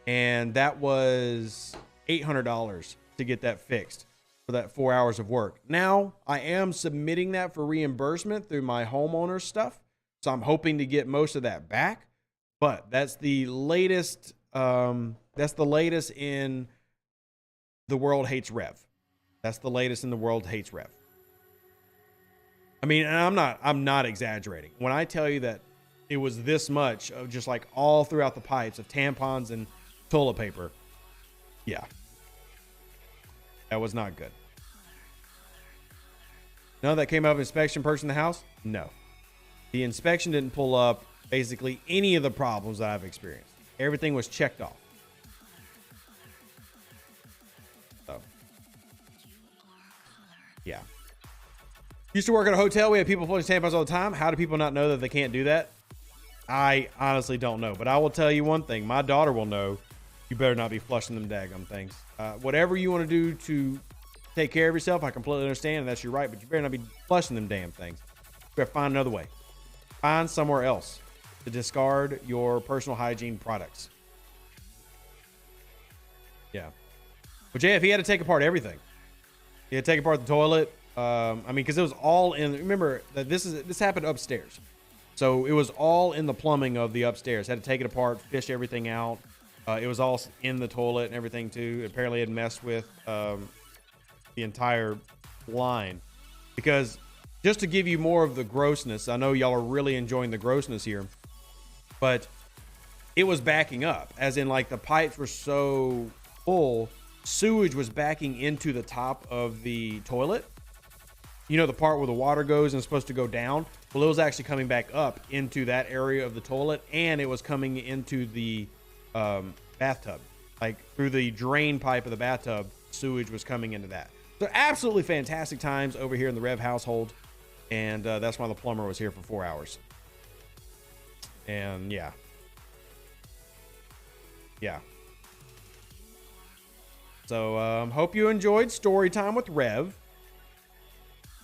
And that was $800 to get that fixed for that 4 hours of work. Now I am submitting that for reimbursement through my homeowner stuff. So I'm hoping to get most of that back, but that's the latest. That's the latest in the world hates Rev. That's the latest in the world hates Rev. I mean, and I'm not exaggerating when I tell you that it was this much of just like all throughout the pipes of tampons and toilet paper. Yeah. That was not good. None of that came up inspection person in the house? No. The inspection didn't pull up basically any of the problems that I've experienced. Everything was checked off. So, yeah. Used to work at a hotel. We had people pulling tampons all the time. How do people not know that they can't do that? I honestly don't know. But I will tell you one thing. My daughter will know you better not be flushing them daggum things. Whatever you want to do to take care of yourself, I completely understand, and that's your right, but you better not be flushing them damn things. You better find another way. Find somewhere else to discard your personal hygiene products. Yeah. But yeah, if he had to take apart everything, he had to take apart the toilet. I mean, because it was all in. Remember that this happened upstairs, so it was all in the plumbing of the upstairs. Had to take it apart, fish everything out. It was all in the toilet and everything too. Apparently, it had messed with the entire line. Because just to give you more of the grossness, I know y'all are really enjoying the grossness here, but it was backing up, as in like the pipes were so full, sewage was backing into the top of the toilet. You know, the part where the water goes and it's supposed to go down? Well, it was actually coming back up into that area of the toilet, and it was coming into the bathtub. Like through the drain pipe of the bathtub, sewage was coming into that. So absolutely fantastic times over here in the Rev household, and that's why the plumber was here for 4 hours. And yeah. So hope you enjoyed story time with Rev.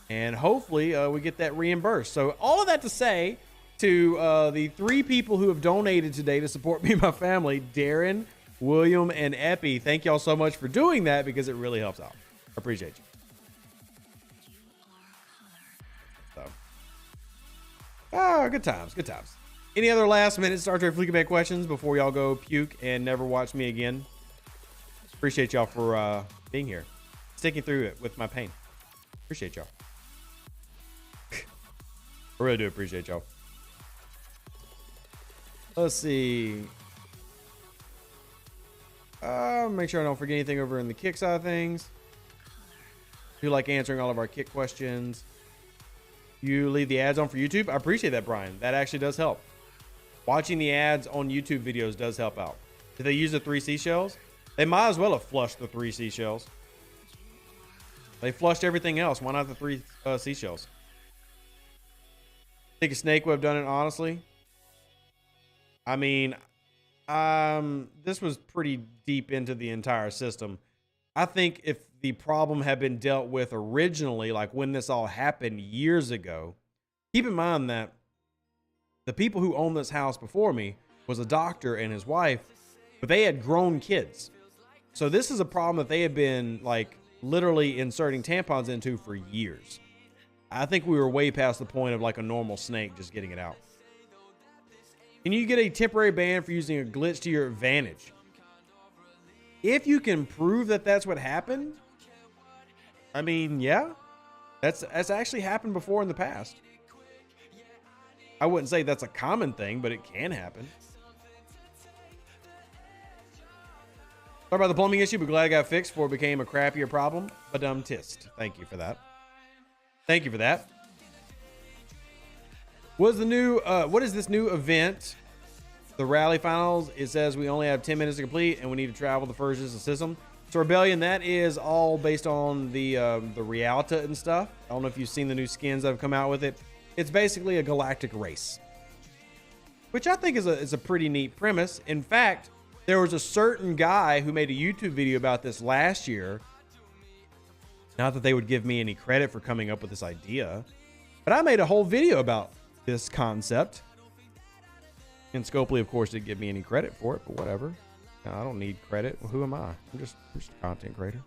And hopefully we get that reimbursed. So all of that to say to the 3 people who have donated today to support me and my family, Darren, William, and Epi. Thank y'all so much for doing that because it really helps out. I appreciate you. So, good times, good times. Any other last minute Star Trek Fleeky Bag questions before y'all go puke and never watch me again? Appreciate y'all for being here, sticking through it with my pain. Appreciate y'all. I really do appreciate y'all. Let's see. Make sure I don't forget anything over in the kick side of things. Do like answering all of our kick questions. You leave the ads on for YouTube. I appreciate that, Brian. That actually does help. Watching the ads on YouTube videos does help out. Did they use the 3 seashells? They might as well have flushed the 3 seashells. They flushed everything else. Why not the 3 seashells? Think a snake would have done it, honestly. I mean, this was pretty deep into the entire system. I think if the problem had been dealt with originally, like when this all happened years ago, keep in mind that the people who owned this house before me was a doctor and his wife, but they had grown kids. So this is a problem that they had been like literally inserting tampons into for years. I think we were way past the point of like a normal snake just getting it out. Can you get a temporary ban for using a glitch to your advantage? If you can prove that that's what happened, I mean, yeah, that's actually happened before in the past. I wouldn't say that's a common thing, but it can happen. Sorry about the plumbing issue, but glad it got fixed before it became a crappier problem. But tist. Thank you for that. Thank you for that. What is this new event? The rally finals. It says we only have 10 minutes to complete and we need to travel the first system. So Rebellion, that is all based on the Realta and stuff. I don't know if you've seen the new skins that have come out with it. It's basically a galactic race, which I think is a pretty neat premise. In fact, there was a certain guy who made a YouTube video about this last year. Not that they would give me any credit for coming up with this idea, but I made a whole video about this concept. And Scopely, of course, didn't give me any credit for it, but whatever. No, I don't need credit. Well, who am I? I'm just a content creator.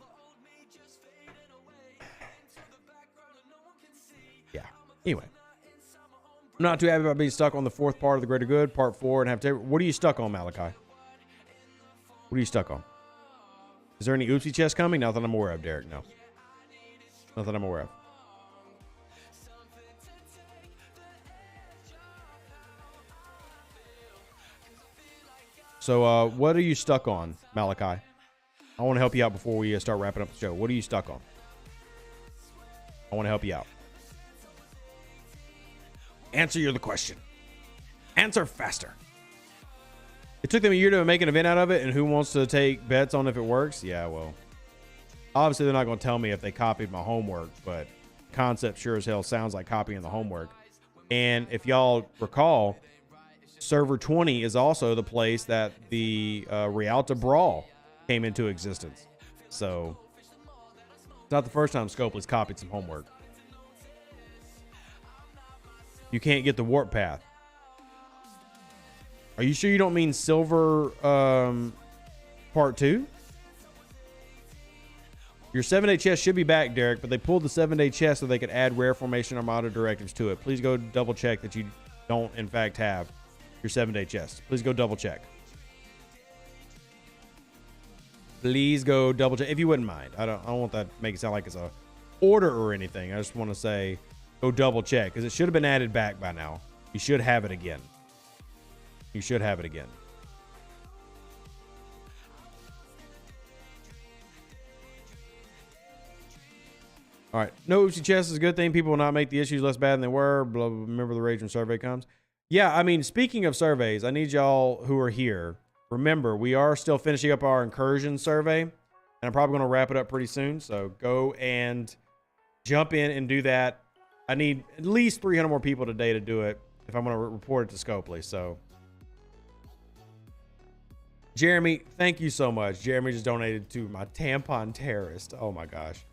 Yeah. Anyway. I'm not too happy about being stuck on the 4th part of the greater good, part 4, and have to. What are you stuck on, Malachi? What are you stuck on? Is there any oopsie chest coming? Not that I'm aware of, Derek. No. Not that I'm aware of. So, what are you stuck on, Malachi? I want to help you out before we start wrapping up the show. What are you stuck on? I want to help you out. Answer the question. Answer faster. It took them a year to make an event out of it, and who wants to take bets on if it works? Yeah, well, obviously they're not going to tell me if they copied my homework, but concept sure as hell sounds like copying the homework. And if y'all recall, server 20 is also the place that the Rialta Brawl came into existence. So it's not the first time Scopely's copied some homework. You can't get the warp path. Are you sure you don't mean Silver Part 2? Your 7-day chest should be back, Derek, but they pulled the 7-day chest so they could add rare formation Armada directives to it. Please go double check that you don't, in fact, have your 7-day chest. Please go double check. Please go double check if you wouldn't mind. I don't want that to make it sound like it's a order or anything. I just want to say go double check because it should have been added back by now. You should have it again. You should have it again. All right. No oopsie chest is a good thing. People will not make the issues less bad than they were. Blah, blah, remember the rage when survey comes. Yeah, I mean, speaking of surveys, I need y'all who are here. Remember, we are still finishing up our incursion survey. And I'm probably going to wrap it up pretty soon. So go and jump in and do that. I need at least 300 more people today to do it if I'm going to report it to Scopely. So, Jeremy, thank you so much. Jeremy just donated to my tampon terrorist. Oh, my gosh.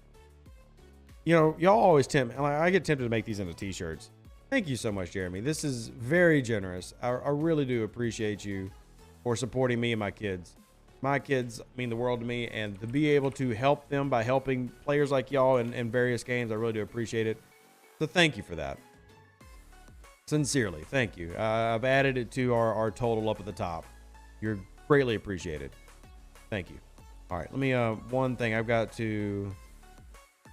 You know, y'all always tempt. I get tempted to make these into t-shirts. Thank you so much, Jeremy. This is very generous. I really do appreciate you for supporting me and my kids. My kids mean the world to me, and to be able to help them by helping players like y'all in various games, I really do appreciate it. So thank you for that. Sincerely, thank you. I've added it to our total up at the top. You're greatly appreciated. Thank you. All right, let me, one thing I've got to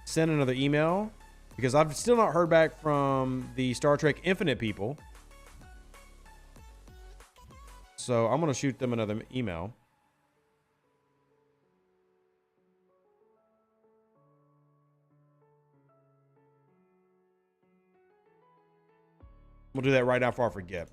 send another email because I've still not heard back from the Star Trek Infinite people. So I'm going to shoot them another email. We'll do that right now before I forget.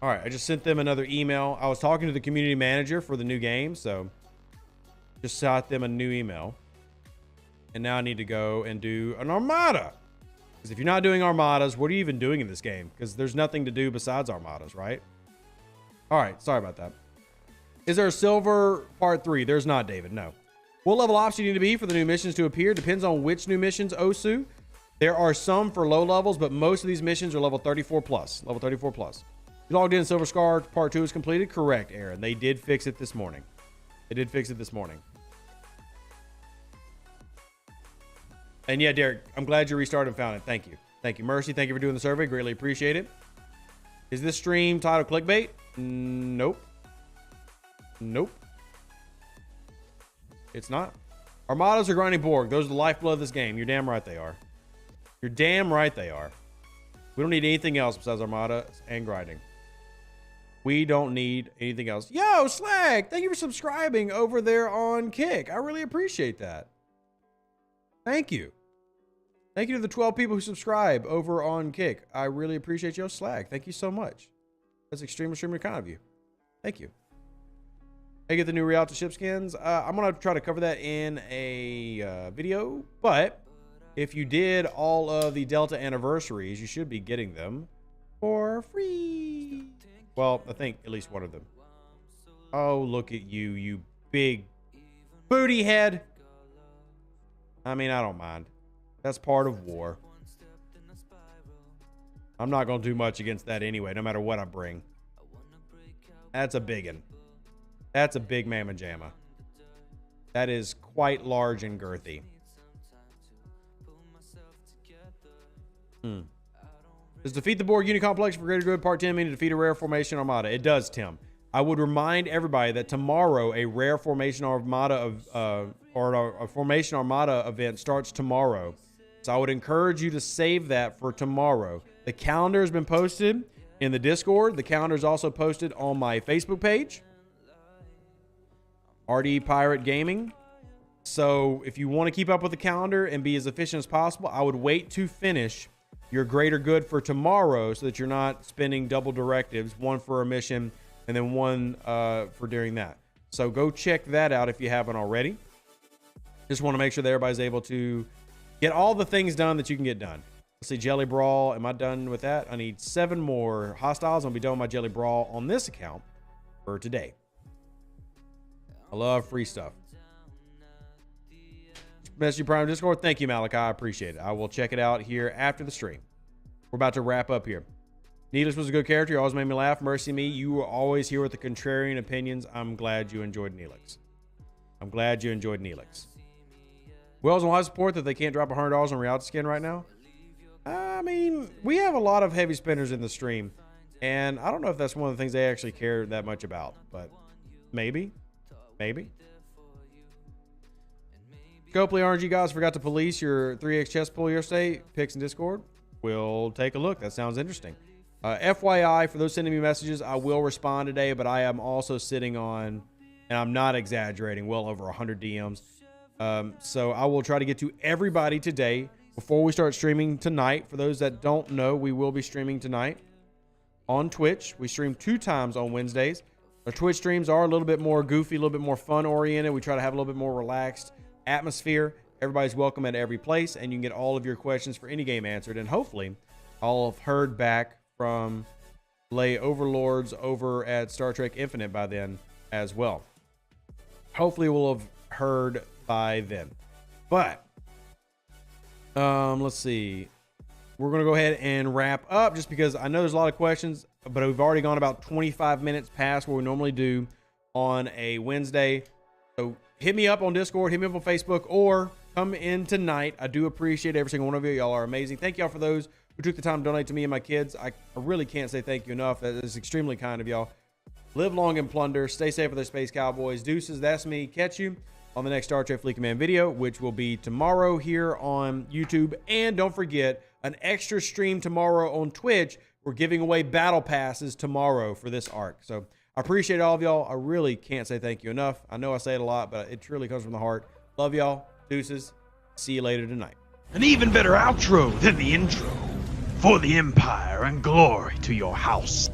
All right, I just sent them another email. I was talking to the community manager for the new game, so just shot them a new email. And now I need to go and do an Armada. Because if you're not doing Armadas, what are you even doing in this game? Because there's nothing to do besides Armadas, right? All right, sorry about that. Is there a Silver Part 3? There's not, David, no. What level ops you need to be for the new missions to appear? Depends on which new missions, Osu. There are some for low levels, but most of these missions are level 34 plus. Level 34 plus. You logged in, Silver Scar Part 2 is completed? Correct, Aaron. They did fix it this morning. They did fix it this morning. And yeah, Derek, I'm glad you restarted and found it. Thank you. Thank you. Mercy, thank you for doing the survey. Greatly appreciate it. Is this stream title clickbait? Nope. Nope. It's not. Armadas are grinding Borg. Those are the lifeblood of this game. You're damn right they are. You're damn right they are. We don't need anything else besides Armada and grinding. We don't need anything else. Yo, Slag, thank you for subscribing over there on Kick. I really appreciate that. Thank you. Thank you to the 12 people who subscribe over on Kick. I really appreciate you, Slag. Thank you so much. That's extremely kind of you. Thank you. I get the new Rialta ship skins. I'm going to try to cover that in a video, but if you did all of the Delta anniversaries, you should be getting them for free. Well, I think at least one of them. Oh, look at you, you big booty head. I mean, I don't mind. That's part of war. I'm not going to do much against that anyway, no matter what I bring. That's a biggin. That's a big mamma jamma. That is quite large and girthy. Does defeat the Borg unit complex for greater good part 10 mean to defeat a rare formation Armada? It does, Tim. I would remind everybody that tomorrow a rare formation Armada or a formation Armada event starts tomorrow. So I would encourage you to save that for tomorrow. The calendar has been posted in the Discord. The calendar is also posted on my Facebook page, RD Pirate Gaming. So if you want to keep up with the calendar and be as efficient as possible, I would wait to finish your greater good for tomorrow so that you're not spending double directives, one for a mission and then one for during that. So go check that out if you haven't already. Just want to make sure that everybody's able to get all the things done that you can get done. Let's see, Jelly Brawl. Am I done with that? I need 7 more hostiles. I'll be done with my Jelly Brawl on this account for today. I love free stuff. Message Prime Discord. Thank you, Malachi. I appreciate it. I will check it out here after the stream. We're about to wrap up here. Needless was a good character. You always made me laugh. Mercy me. You were always here with the contrarian opinions. I'm glad you enjoyed Neelix. I'm glad you enjoyed Neelix. Wells and why support that they can't drop $100 on reality skin right now? I mean, we have a lot of heavy spenders in the stream, and I don't know if that's one of the things they actually care that much about, but maybe. Copley RNG guys forgot to police your 3x chest pull yesterday. Pics in Discord. We'll take a look. That sounds interesting. FYI, for those sending me messages, I will respond today, but I am also sitting on, and I'm not exaggerating, well over 100 DMs. So I will try to get to everybody today before we start streaming tonight. For those that don't know, we will be streaming tonight on Twitch. We stream 2 times on Wednesdays. Our Twitch streams are a little bit more goofy, a little bit more fun oriented. We try to have a little bit more relaxed atmosphere. Everybody's welcome at every place, and you can get all of your questions for any game answered. And hopefully I'll have heard back from Lay Overlords over at Star Trek Infinite by then as well. Hopefully we'll have heard by then. But let's see. We're going to go ahead and wrap up just because I know there's a lot of questions, but we've already gone about 25 minutes past what we normally do on a Wednesday. So hit me up on Discord, hit me up on Facebook, or come in tonight. I do appreciate every single one of you. Y'all are amazing. Thank y'all for those who took the time to donate to me and my kids. I really can't say thank you enough. That is extremely kind of y'all. Live long and plunder. Stay safe with the Space Cowboys. Deuces, that's me. Catch you on the next Star Trek Fleet Command video, which will be tomorrow here on YouTube. And don't forget, an extra stream tomorrow on Twitch. We're giving away battle passes tomorrow for this arc. So I appreciate all of y'all. I really can't say thank you enough. I know I say it a lot, but it truly comes from the heart. Love y'all. Deuces. See you later tonight. An even better outro than the intro. For the Empire and glory to your house.